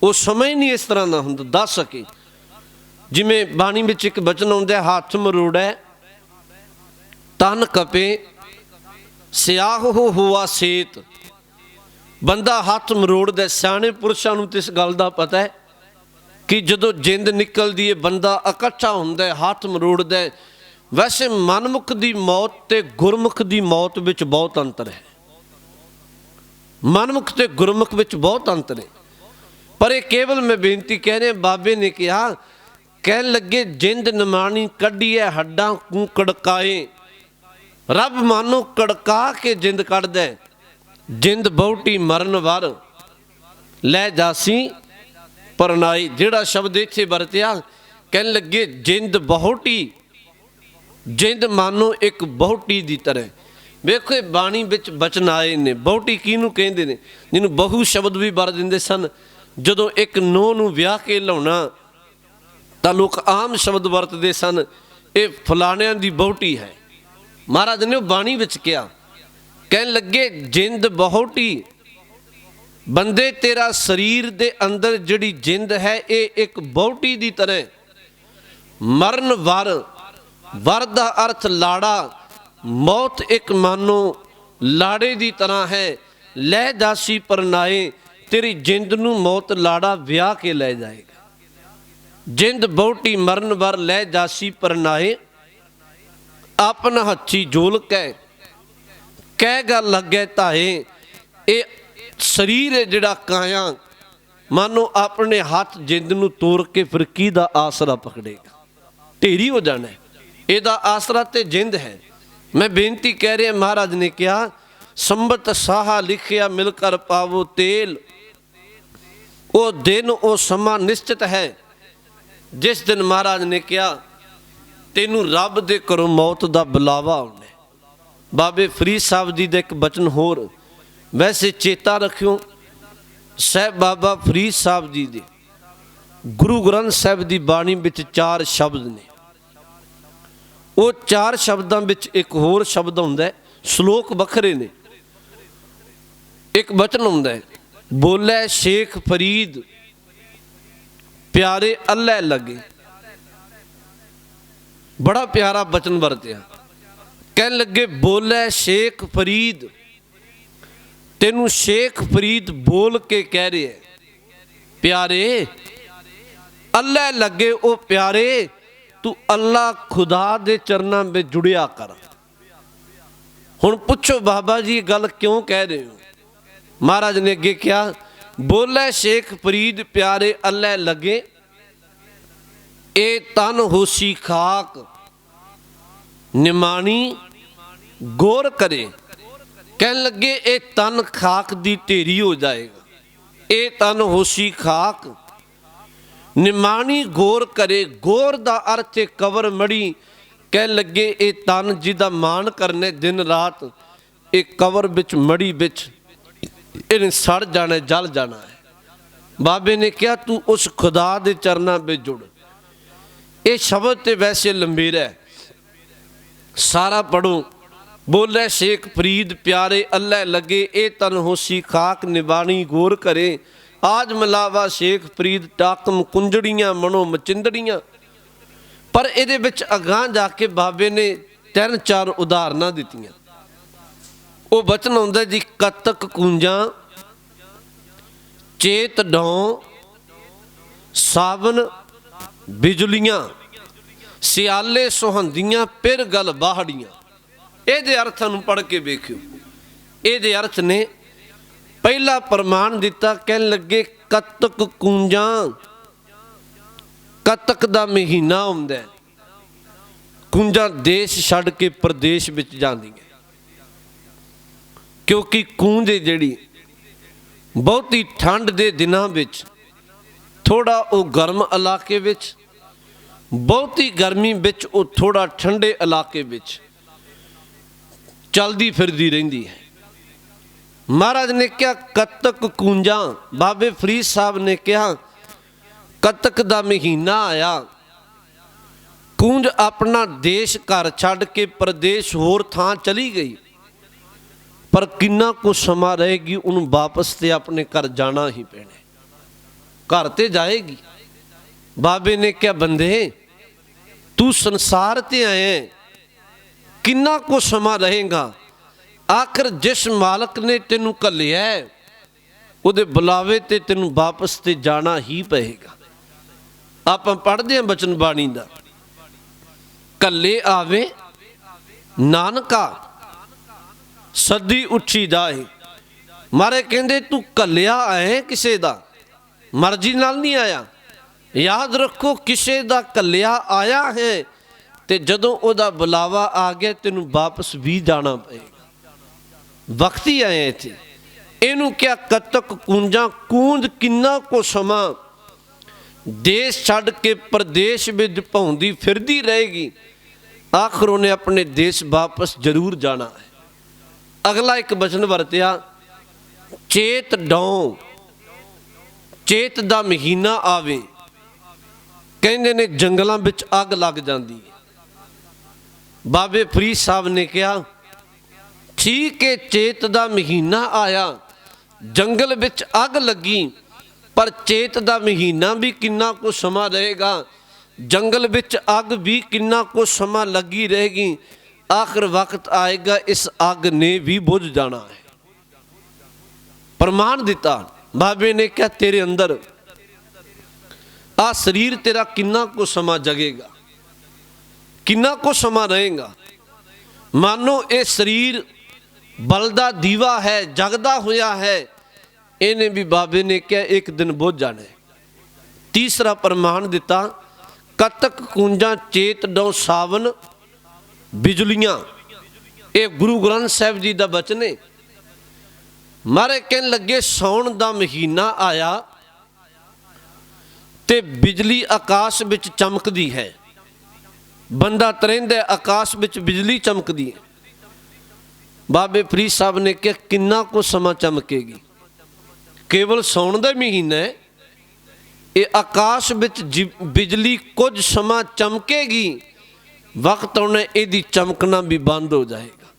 वो समय ही नहीं इस तरह का हुंदा दस सके। जिमें बाणी में एक बचन आउंदा है, हाथ मरोड़ै तन कपे सियाह हो हुआ सेत। बंदा हाथ मरोड़दा। सियाणे पुरुषां नूं इस गल का पता है कि जदों जिंद निकलदी है बंदा इकट्ठा हुंदा है, हाथ मरोड़दा है। वैसे मनमुख की मौत ते गुरमुख की मौत विच बहुत अंतर है। मनमुख ते गुरमुख विच बहुत अंतर है। पर यह केवल मैं बेनती कह रहा, बाबे ने कहा कहन लगे जिंद निमाणी कढ़ी है हड्डां कू कड़काए। रब मानो कड़का के जिंद कढ़दा है। जिंद बहुटी मरन वार लै जासी परनाई। जिहड़ा शब्द इत्थे वरतिया कहन लगे जिंद बहुटी, जिंद मानो एक बहुटी की तरह। वेखो बाणी विच बचन आए ने। बहुटी किहनूं कहंदे ने? जिन्हों बहु शब्द भी वर दिंदे सन। जदों एक नूंह नूं विआह के लाउणा तां लोग आम शब्द वरतदे सन, ये फलाणिਆਂ दी बहुटी है। महाराज ने बाणी विच कहा, कहन लगे जिंद बहुटी बंदे तेरा शरीर दे अंदर जिहड़ी जिंद है ये एक बहुटी की तरह। मरण वर, वर दा अर्थ लाड़ा, मौत एक मानो लाड़े की तरह है। लै जासी परनाए, तेरी जिंद नूं मौत लाड़ा विआह के लै जाएगा। जिंद बहुटी मरण वर लै जासी परनाए। अपना हथी जोल कै गल लगे धाए। ये शरीर है जिहड़ा काया मानो अपने हाथ जिंद नूं तोड़ के फिर किहदा आसरा पकड़ेगा, ढेरी हो जाना है। इहदा आसरा ते जिंद है। मैं बेनती कह रहा, महाराज ने कहा संबत साहा लिखिया मिलकर पावो तेल। वो दिन वो समा निश्चित है जिस दिन महाराज ने कहा तेनू रब दे घरों मौत का बुलावा आउणा। बाबे फरीद साहब जी का एक बचन होर वैसे चेता रखियो, साहब बाबा फरीद साहब जी दे गुरु ग्रंथ साहब की बाणी विच 4 शब्द ने। वो 4 शब्दों विच एक होर शब्द हुंदा है, श्लोक वखरे ने। एक बचन हुंदा है, बोले शेख फरीद प्यारे अल्लाह लगे। बड़ा प्यारा बचन वरत्या। कहन लगे बोले शेख फरीद, तेनू शेख फरीद बोल के कह रहे है प्यारे अल्लाह लगे। ओ प्यारे तू अल्लाह खुदा दे चरना में जुड़िया कर। हुण पुछो बाबा जी गल क्यों कह रहे हो? महाराज ने अगे क्या बोले शेख फरीद प्यारे अल्लाह लगे। ए तन होसी खाक निमाणी गोर करे। कहन लगे ए तन खाक दी ढेरी हो जाएगा। ए तन होसी खाक निमाणी गोर करे। गोर दा अर्थ है कवर मड़ी। कह लगे ये तन जिदा मान करने दिन रात एक कवर बिच मड़ी बिच इन सड़ जाना जल जाना है। बाबे ने कहा तू उस खुदा दे चरना में जुड़। ये शब्द ते वैसे लंबेरा है, सारा पढ़ो। बोले शेख फरीद प्यारे अल्लाह लगे ए तन होसी खाक निबाणी गोर करे। आज मिलावा शेख फरीद टाकम कुंजड़ियाँ मनो मचिंदड़ियाँ। पर ये विच अगां जाके बाबे ने 3-4 उदाहरण दित्तियां। वो बचन आउंदा जी कतक कुंजा चेत डौ सावन बिजलियां। ਸਿਆਲੇ ਸੁਹੰਦੀਆਂ ਫਿਰ ਗਲ ਬਾਹੜੀਆਂ। ਇਹਦੇ ਅਰਥਾਂ ਨੂੰ ਪੜ੍ਹ ਕੇ ਵੇਖਿਓ। ਇਹਦੇ ਅਰਥ ਨੇ, ਪਹਿਲਾ ਪ੍ਰਮਾਣ ਦਿੱਤਾ, ਕਹਿਣ ਲੱਗੇ ਕੱਤਕ ਕੂੰਜਾਂ, ਕੱਤਕ ਦਾ ਮਹੀਨਾ ਆਉਂਦਾ, ਕੂੰਜਾਂ ਦੇਸ਼ ਛੱਡ ਕੇ ਪ੍ਰਦੇਸ਼ ਵਿੱਚ ਜਾਂਦੀਆਂ, ਕਿਉਂਕਿ ਕੂੰਜ ਜਿਹੜੀ ਬਹੁਤੀ ਠੰਡ ਦੇ ਦਿਨਾਂ ਵਿੱਚ ਥੋੜਾ ਉਹ ਗਰਮ ਇਲਾਕੇ ਵਿੱਚ, ਬਹੁਤੀ ਗਰਮੀ ਵਿੱਚ ਉਹ ਥੋੜਾ ਠੰਡੇ ਇਲਾਕੇ ਵਿੱਚ ਚਲਦੀ ਫਿਰਦੀ ਰਹਿੰਦੀ ਹੈ। ਮਹਾਰਾਜ ਨੇ ਕਿਹਾ ਕੱਤਕ ਕੂੰਜਾਂ। ਬਾਬੇ ਫਰੀਦ ਸਾਹਿਬ ਨੇ ਕਿਹਾ ਕੱਤਕ ਦਾ ਮਹੀਨਾ ਆਇਆ, ਕੂੰਜ ਆਪਣਾ ਦੇਸ਼ ਘਰ ਛੱਡ ਕੇ ਪ੍ਰਦੇਸ਼ ਹੋਰ ਥਾਂ ਚਲੀ ਗਈ, ਪਰ ਕਿੰਨਾ ਕੁ ਸਮਾਂ ਰਹੇਗੀ, ਉਹਨੂੰ ਵਾਪਸ ਤੇ ਆਪਣੇ ਘਰ ਜਾਣਾ ਹੀ ਪੈਣਾ। ਘਰ ਤੇ ਜਾਏਗੀ। ਬਾਬੇ ਨੇ ਕਿਹਾ ਬੰਦੇ ਤੂੰ ਸੰਸਾਰ ਤੇ ਆਏ, ਕਿੰਨਾ ਕੁ ਸਮਾਂ ਰਹੇਗਾ? ਆਖਰ ਜਿਸ ਮਾਲਕ ਨੇ ਤੈਨੂੰ ਘੱਲਿਆ ਉਹਦੇ ਬੁਲਾਵੇ ਤੇ ਤੈਨੂੰ ਵਾਪਸ ਤੇ ਜਾਣਾ ਹੀ ਪਏਗਾ। ਆਪਾਂ ਪੜ੍ਹਦੇ ਹਾਂ ਬਚਨ ਬਾਣੀ ਦਾ, ਘੱਲੇ ਆਵੇ ਨਾਨਕਾ ਸੱਦੀ ਉੱਠੀ ਦਾਏ। ਮਾਰੇ ਕਹਿੰਦੇ ਤੂੰ ਘੱਲਿਆ ਆਏ ਕਿਸੇ ਦਾ, ਮਰਜ਼ੀ ਨਾਲ ਨਹੀਂ ਆਇਆ। ਯਾਦ ਰੱਖੋ ਕਿਸੇ ਦਾ ਘੱਲਿਆ ਆਇਆ ਹੈ ਤੇ ਜਦੋਂ ਉਹਦਾ ਬੁਲਾਵਾ ਆ ਗਿਆ ਤੈਨੂੰ ਵਾਪਸ ਵੀ ਜਾਣਾ ਪਏਗਾ। ਵਕਤੀ ਆਏ ਇੱਥੇ। ਇਹਨੂੰ ਕਿਹਾ ਕੱਤਕ ਕੂੰਜਾਂ। ਕੂੰਜ ਕਿੰਨਾ ਕੁ ਸਮਾਂ ਦੇਸ਼ ਛੱਡ ਕੇ ਪ੍ਰਦੇਸ਼ ਵਿੱਚ ਭੌਂਦੀ ਫਿਰਦੀ ਰਹੇਗੀ, ਆਖਰ ਉਹਨੇ ਆਪਣੇ ਦੇਸ਼ ਵਾਪਸ ਜ਼ਰੂਰ ਜਾਣਾ ਹੈ। ਅਗਲਾ ਇੱਕ ਬਚਨ ਵਰਤਿਆ ਚੇਤ ਡੌਂ। ਚੇਤ ਦਾ ਮਹੀਨਾ ਆਵੇ, ਕਹਿੰਦੇ ਨੇ ਜੰਗਲਾਂ ਵਿੱਚ ਅੱਗ ਲੱਗ ਜਾਂਦੀ ਹੈ। ਬਾਬੇ ਫਰੀਦ ਸਾਹਿਬ ਨੇ ਕਿਹਾ ਠੀਕ ਹੈ, ਚੇਤ ਦਾ ਮਹੀਨਾ ਆਇਆ, ਜੰਗਲ ਵਿੱਚ ਅੱਗ ਲੱਗੀ, ਪਰ ਚੇਤ ਦਾ ਮਹੀਨਾ ਵੀ ਕਿੰਨਾ ਕੁ ਸਮਾਂ ਰਹੇਗਾ, ਜੰਗਲ ਵਿੱਚ ਅੱਗ ਵੀ ਕਿੰਨਾ ਕੁ ਸਮਾਂ ਲੱਗੀ ਰਹੇਗੀ। ਆਖਰ ਵਕਤ ਆਏਗਾ ਇਸ ਅੱਗ ਨੇ ਵੀ ਬੁਝ ਜਾਣਾ ਹੈ। ਪ੍ਰਮਾਣ ਦਿੱਤਾ ਬਾਬੇ ਨੇ ਕਿਹਾ ਤੇਰੇ ਅੰਦਰ ਆ ਸਰੀਰ ਤੇਰਾ ਕਿੰਨਾ ਕੁ ਸਮਾਂ ਜਗੇਗਾ, ਕਿੰਨਾ ਕੁ ਸਮਾਂ ਰਹੇਗਾ। ਮਾਨੋ ਇਹ ਸਰੀਰ ਬਲਦਾ ਦੀਵਾ ਹੈ, ਜਗਦਾ ਹੋਇਆ ਹੈ। ਇਹਨੇ ਵੀ ਬਾਬੇ ਨੇ ਕਿਹਾ ਇੱਕ ਦਿਨ ਬੁਝ ਜਾਣਾ। ਤੀਸਰਾ ਪ੍ਰਮਾਣ ਦਿੱਤਾ ਕੱਤਕ ਕੂੰਜਾਂ ਚੇਤ ਡੌ ਸਾਵਨ ਬਿਜਲੀਆਂ। ਇਹ ਗੁਰੂ ਗ੍ਰੰਥ ਸਾਹਿਬ ਜੀ ਦਾ ਬਚਨ ਹੈ। ਮਾਰੇ ਕਹਿਣ ਲੱਗੇ ਸਾਉਣ ਦਾ ਮਹੀਨਾ ਆਇਆ ਤੇ ਬਿਜਲੀ ਆਕਾਸ਼ ਵਿੱਚ ਚਮਕਦੀ ਹੈ। ਬੰਦਾ ਤਰੇਂਦਾ ਆਕਾਸ਼ ਵਿੱਚ ਬਿਜਲੀ ਚਮਕਦੀ ਹੈ। ਬਾਬੇ ਫਰੀਦ ਸਾਹਿਬ ਨੇ ਕਿਹਾ ਕਿੰਨਾ ਕੁ ਸਮਾਂ ਚਮਕੇਗੀ? ਕੇਵਲ ਸਾਉਣ ਦਾ ਮਹੀਨਾ ਹੈ, ਇਹ ਆਕਾਸ਼ ਵਿੱਚ ਬਿਜਲੀ ਕੁਝ ਸਮਾਂ ਚਮਕੇਗੀ, ਵਕਤ ਆਉਣਾ ਇਹਦੀ ਚਮਕਣਾ ਵੀ ਬੰਦ ਹੋ ਜਾਏਗਾ।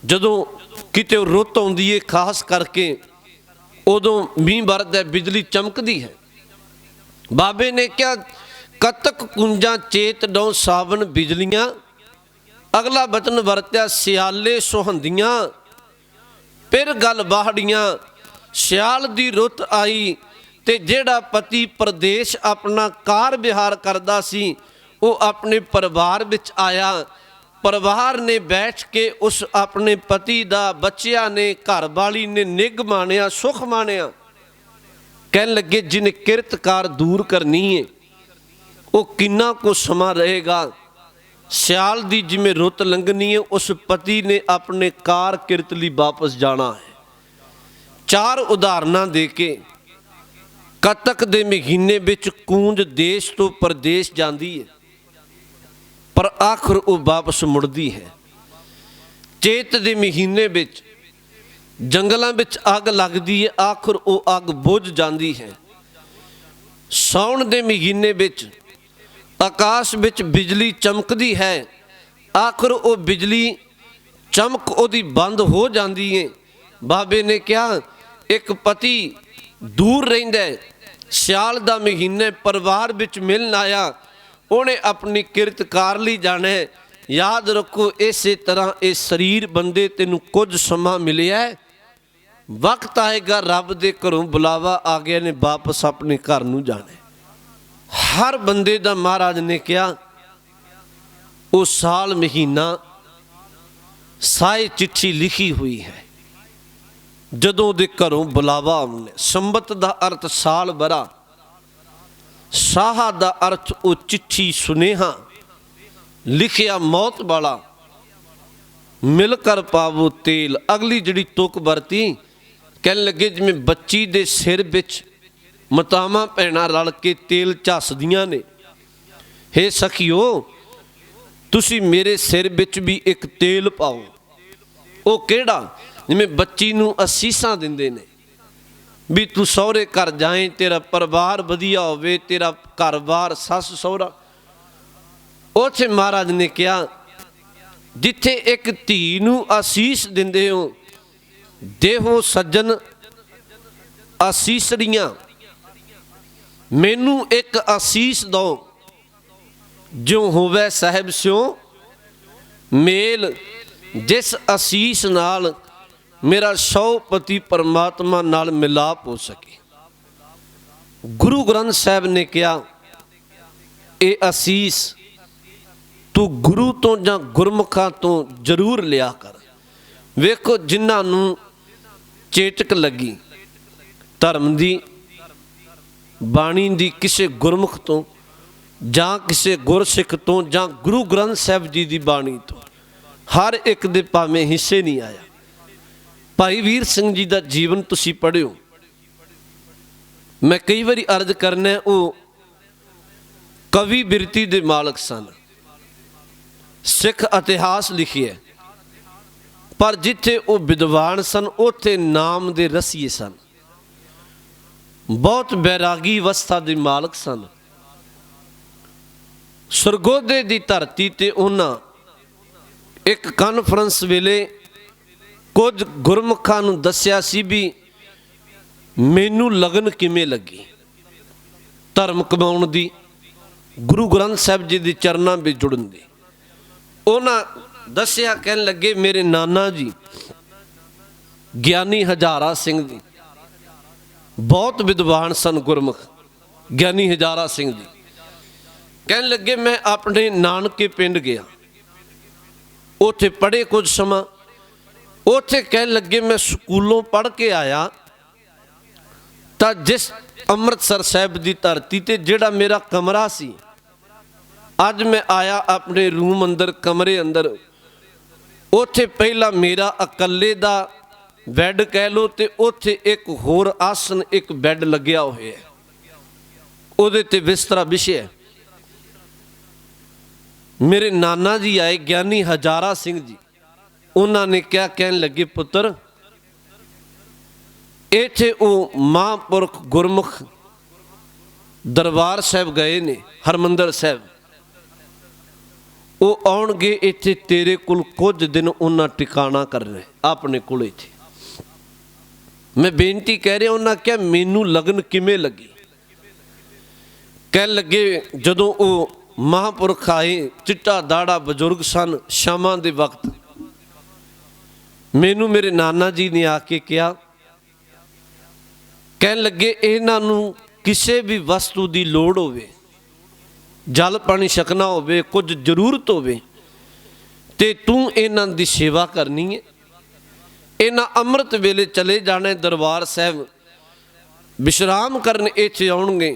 ਜਦੋਂ ਕਿਤੇ ਰੁੱਤ ਆਉਂਦੀ ਹੈ ਖਾਸ ਕਰਕੇ, ਉਦੋਂ ਮੀਂਹ ਵਰਦਾ, ਬਿਜਲੀ ਚਮਕਦੀ ਹੈ। ਬਾਬੇ ਨੇ ਕਿਹਾ ਕੱਤਕ ਕੁੰਜਾਂ ਚੇਤ ਡੌ ਸਾਵਨ ਬਿਜਲੀਆਂ। ਅਗਲਾ ਬਚਨ ਵਰਤਿਆ ਸਿਆਲੇ ਸੁਹੰਦੀਆਂ ਫਿਰ ਗਲ ਬਾਹੜੀਆਂ। ਸਿਆਲ ਦੀ ਰੁੱਤ ਆਈ ਤੇ ਜਿਹੜਾ ਪਤੀ ਪ੍ਰਦੇਸ਼ ਆਪਣਾ ਕਾਰ ਵਿਹਾਰ ਕਰਦਾ ਸੀ ਉਹ ਆਪਣੇ ਪਰਿਵਾਰ ਵਿੱਚ ਆਇਆ। ਪਰਿਵਾਰ ਨੇ ਬੈਠ ਕੇ ਉਸ ਆਪਣੇ ਪਤੀ ਦਾ, ਬੱਚਿਆਂ ਨੇ, ਘਰ ਵਾਲੀ ਨੇ ਨਿੱਘ ਮਾਣਿਆ, ਸੁਖ ਮਾਣਿਆ। ਕਹਿਣ ਲੱਗੇ ਜਿਹਨੇ ਕਿਰਤਕਾਰ ਦੂਰ ਕਰਨੀ ਹੈ ਉਹ ਕਿੰਨਾ ਕੁ ਸਮਾਂ ਰਹੇਗਾ। ਸਿਆਲ ਦੀ ਜਿਵੇਂ ਰੁੱਤ ਲੰਘਣੀ ਹੈ, ਉਸ ਪਤੀ ਨੇ ਆਪਣੇ ਕਾਰ ਕਿਰਤ ਲਈ ਵਾਪਸ ਜਾਣਾ ਹੈ। ਚਾਰ ਉਦਾਹਰਨਾਂ ਦੇ ਕੇ ਕੱਤਕ ਦੇ ਮਹੀਨੇ ਵਿੱਚ ਕੂੰਜ ਦੇਸ਼ ਤੋਂ ਪ੍ਰਦੇਸ਼ ਜਾਂਦੀ ਹੈ, ਪਰ ਆਖਰ ਉਹ ਵਾਪਸ ਮੁੜਦੀ ਹੈ। ਚੇਤ ਦੇ ਮਹੀਨੇ ਵਿੱਚ ਜੰਗਲਾਂ ਵਿੱਚ ਅੱਗ ਲੱਗਦੀ ਹੈ, ਆਖਰ ਉਹ ਅੱਗ ਬੁਝ ਜਾਂਦੀ ਹੈ। ਸਾਉਣ ਦੇ ਮਹੀਨੇ ਵਿੱਚ ਆਕਾਸ਼ ਵਿੱਚ ਬਿਜਲੀ ਚਮਕਦੀ ਹੈ, ਆਖਰ ਉਹ ਬਿਜਲੀ ਚਮਕ ਉਹਦੀ ਬੰਦ ਹੋ ਜਾਂਦੀ ਹੈ। ਬਾਬੇ ਨੇ ਕਿਹਾ ਇੱਕ ਪਤੀ ਦੂਰ ਰਹਿੰਦਾ, ਸਿਆਲ ਦਾ ਮਹੀਨੇ ਪਰਿਵਾਰ ਵਿੱਚ ਮਿਲਣ ਆਇਆ, ਉਹਨੇ ਆਪਣੀ ਕਿਰਤ ਕਾਰ ਲਈ ਜਾਣਾ। ਯਾਦ ਰੱਖੋ ਇਸੇ ਤਰ੍ਹਾਂ ਇਹ ਸਰੀਰ ਬੰਦੇ ਤੈਨੂੰ ਕੁਝ ਸਮਾਂ ਮਿਲਿਆ, ਵਕਤ ਆਏਗਾ ਰੱਬ ਦੇ ਘਰੋਂ ਬੁਲਾਵਾ ਆ ਗਿਆ ਨੇ ਵਾਪਸ ਆਪਣੇ ਘਰ ਨੂੰ ਜਾਣਾ। ਹਰ ਬੰਦੇ ਦਾ ਮਹਾਰਾਜ ਨੇ ਕਿਹਾ वो साल महीना साए चिट्ठी लिखी हुई है। जदों दे घरों बुलावा आउंदा, संबत दा अर्थ साल बरा, साहा दा अर्थ वो चिट्ठी सुनेहा लिखिया मौत वाला, मिलकर पावो तेल। अगली जिहड़ी तुक वरती, कहन लगे जिवें बच्ची दे सिर विच मतावां भैणां रल के तेल झसदियां ने, हे सखियो तुसी मेरे सिर विच भी एक तेल पाओ। वो किहड़ा? जिवें बच्ची नूं असीसां दिंदे ने भी तू सहुरे घर जाए, तेरा परिवार वधिया होवे, तेरा घर बार सस सहुरा। उत्थे महाराज ने कहा जिथे एक धी नूं आसीस दिंदे हो, देहो सज्जन आसीसड़ियां, मैनू एक आसीस दो, जो होवे साहिब स्यों मेल, जिस आसीस नाल मेरा सौ पति परमात्मा नाल मिलाप हो सके। गुरु ग्रंथ साहब ने कहा ये आसीस तू गुरु तो जां गुरमुखां तो जरूर लिया कर। वेखो जिन्हां नूं चेटक लगी धर्म दी बाणी दी, किसी गुरमुख तो जां किसी गुरसिख तो जां गुरु ग्रंथ साहब जी दी बाणी तो, हर एक दे भावें हिस्से नहीं आया। भाई वीर सिंह जी का जीवन तुसी पढ़ियो, मैं कई बारी अर्ज करना, वो कवि बिरती दे मालक सन, सिख इतिहास लिखिए, पर जिथे वो विद्वान सन उथे नाम दे रसीए सन, बहुत बैरागी अवस्था दे मालक सन। सरगोधे दी धरती ते उन्हां एक कॉन्फ्रेंस वेले कुछ गुरमुखां नूं दस्सिया सी भी मैनू लगन किवें लगी धर्म कमाउण दी, गुरु ग्रंथ साहब जी दे चरनां विच जुड़न दी। उन्हां दस्सिया, कहन लगे मेरे नाना जी ज्ञानी हजारा सिंह जी बहुत विद्वान सन, गुरमुख ज्ञानी हजारा सिंह जी। कहन लगे मैं अपने नानके पिंड गया, उथे पढ़े कुछ समा, उथे कहन लगे मैं स्कूलों पढ़ के आया, तो जिस अमृतसर साहब की धरती ते जिहड़ा मेरा कमरा सी, अज मैं आया अपने रूम अंदर कमरे अंदर, उथे पहला मेरा अकले दा बैड कह लो, तो उथे एक होर आसन एक बैड लग्या होया है, उहदे ते बिस्तरा विछिया है। मेरे नाना जी आए ज्ञानी हजारा सिंह जी, उन्होंने क्या कहन लगे पुत्र इत्थे वो महापुरख गुरमुख दरबार साहब गए ने हरमंदर साहब, वो आउणगे इत्थे तेरे कोल कुछ दिन उन्हें टिकाणा करना अपने कोल इत्थे। मैं बेनती कह रहा, उन्हें क्या मैनू लगन किवें लगी? कह लगे जदों वो महापुरख आए, चिट्टा दाड़ा बजुर्ग सन, शामां दे वक्त मैनू मेरे नाना जी ने आके कहा, कहन लगे इन्हां नूं किसी भी वस्तु की लोड़ होवे, जल पानी छकना होवे, कुछ जरूरत होवे, ते तू इन्हां दी सेवा करनी है। इन्हां अमृत वेले चले जाने दरबार साहब विश्राम करन इत्थे आउणगे,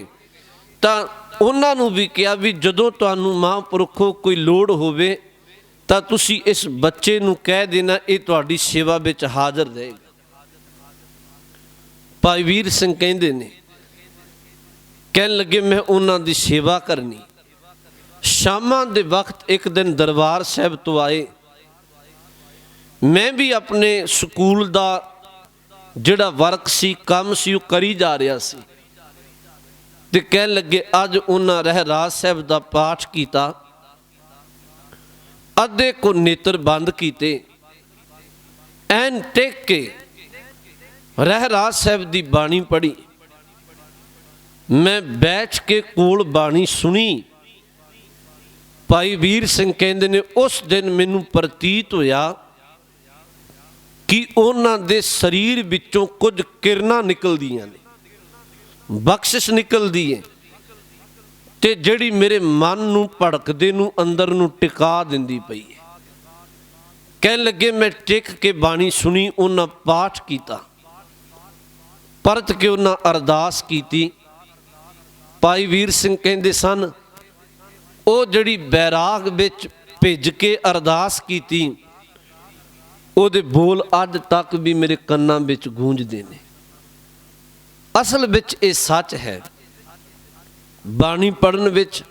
तां उन्हां नूं भी कहा भी जदों तुहानूं महापुरखों कोई लोड़ होवे तां तुसीं इस बच्चे नूं कह देना, ये तुहाडी सेवा विच हाज़र रहेगा। भाई वीर सिंह कहंदे ने, कहन लगे मैं उन्हां दी सेवा करनी। शामां दे वक्त एक दिन दरबार साहब तो आए, मैं भी अपने स्कूल दा जिहड़ा वर्क सी काम सी वो करी जा रहा सी, ते कहन लगे अज उन्हां रहराज साहब दा पाठ कीता, अद्धे को नेत्र बंद कीते, ऐन टेक के रहराज साहब दी बाणी पढ़ी। मैं बैठ के कोल बाणी सुनी। भाई वीर सिंह कहंदे ने उस दिन मैनू प्रतीत होया कि उन्हां दे शरीर विचों कुछ किरणां निकलदियां ने, बख्शिश निकलदी है, ਤੇ ਜਿਹੜੀ ਮੇਰੇ ਮਨ ਨੂੰ ਭੜਕਦੇ ਨੂੰ ਅੰਦਰ ਨੂੰ ਟਿਕਾ ਦਿੰਦੀ ਪਈ ਹੈ। ਕਹਿਣ ਲੱਗੇ ਮੈਂ ਟਿਕ ਕੇ ਬਾਣੀ ਸੁਣੀ, ਉਹਨਾਂ ਪਾਠ ਕੀਤਾ, ਪਰਤ ਕੇ ਉਹਨਾਂ ਅਰਦਾਸ ਕੀਤੀ। ਭਾਈ ਵੀਰ ਸਿੰਘ ਕਹਿੰਦੇ ਸਨ ਉਹ ਜਿਹੜੀ ਬੈਰਾਗ ਵਿੱਚ ਭਿੱਜ ਕੇ ਅਰਦਾਸ ਕੀਤੀ, ਉਹਦੇ ਬੋਲ ਅੱਜ ਤੱਕ ਵੀ ਮੇਰੇ ਕੰਨਾਂ ਵਿੱਚ ਗੂੰਜਦੇ ਨੇ। ਅਸਲ ਵਿੱਚ ਇਹ ਸੱਚ ਹੈ, ਬਾਣੀ ਪੜ੍ਹਨ ਵਿੱਚ,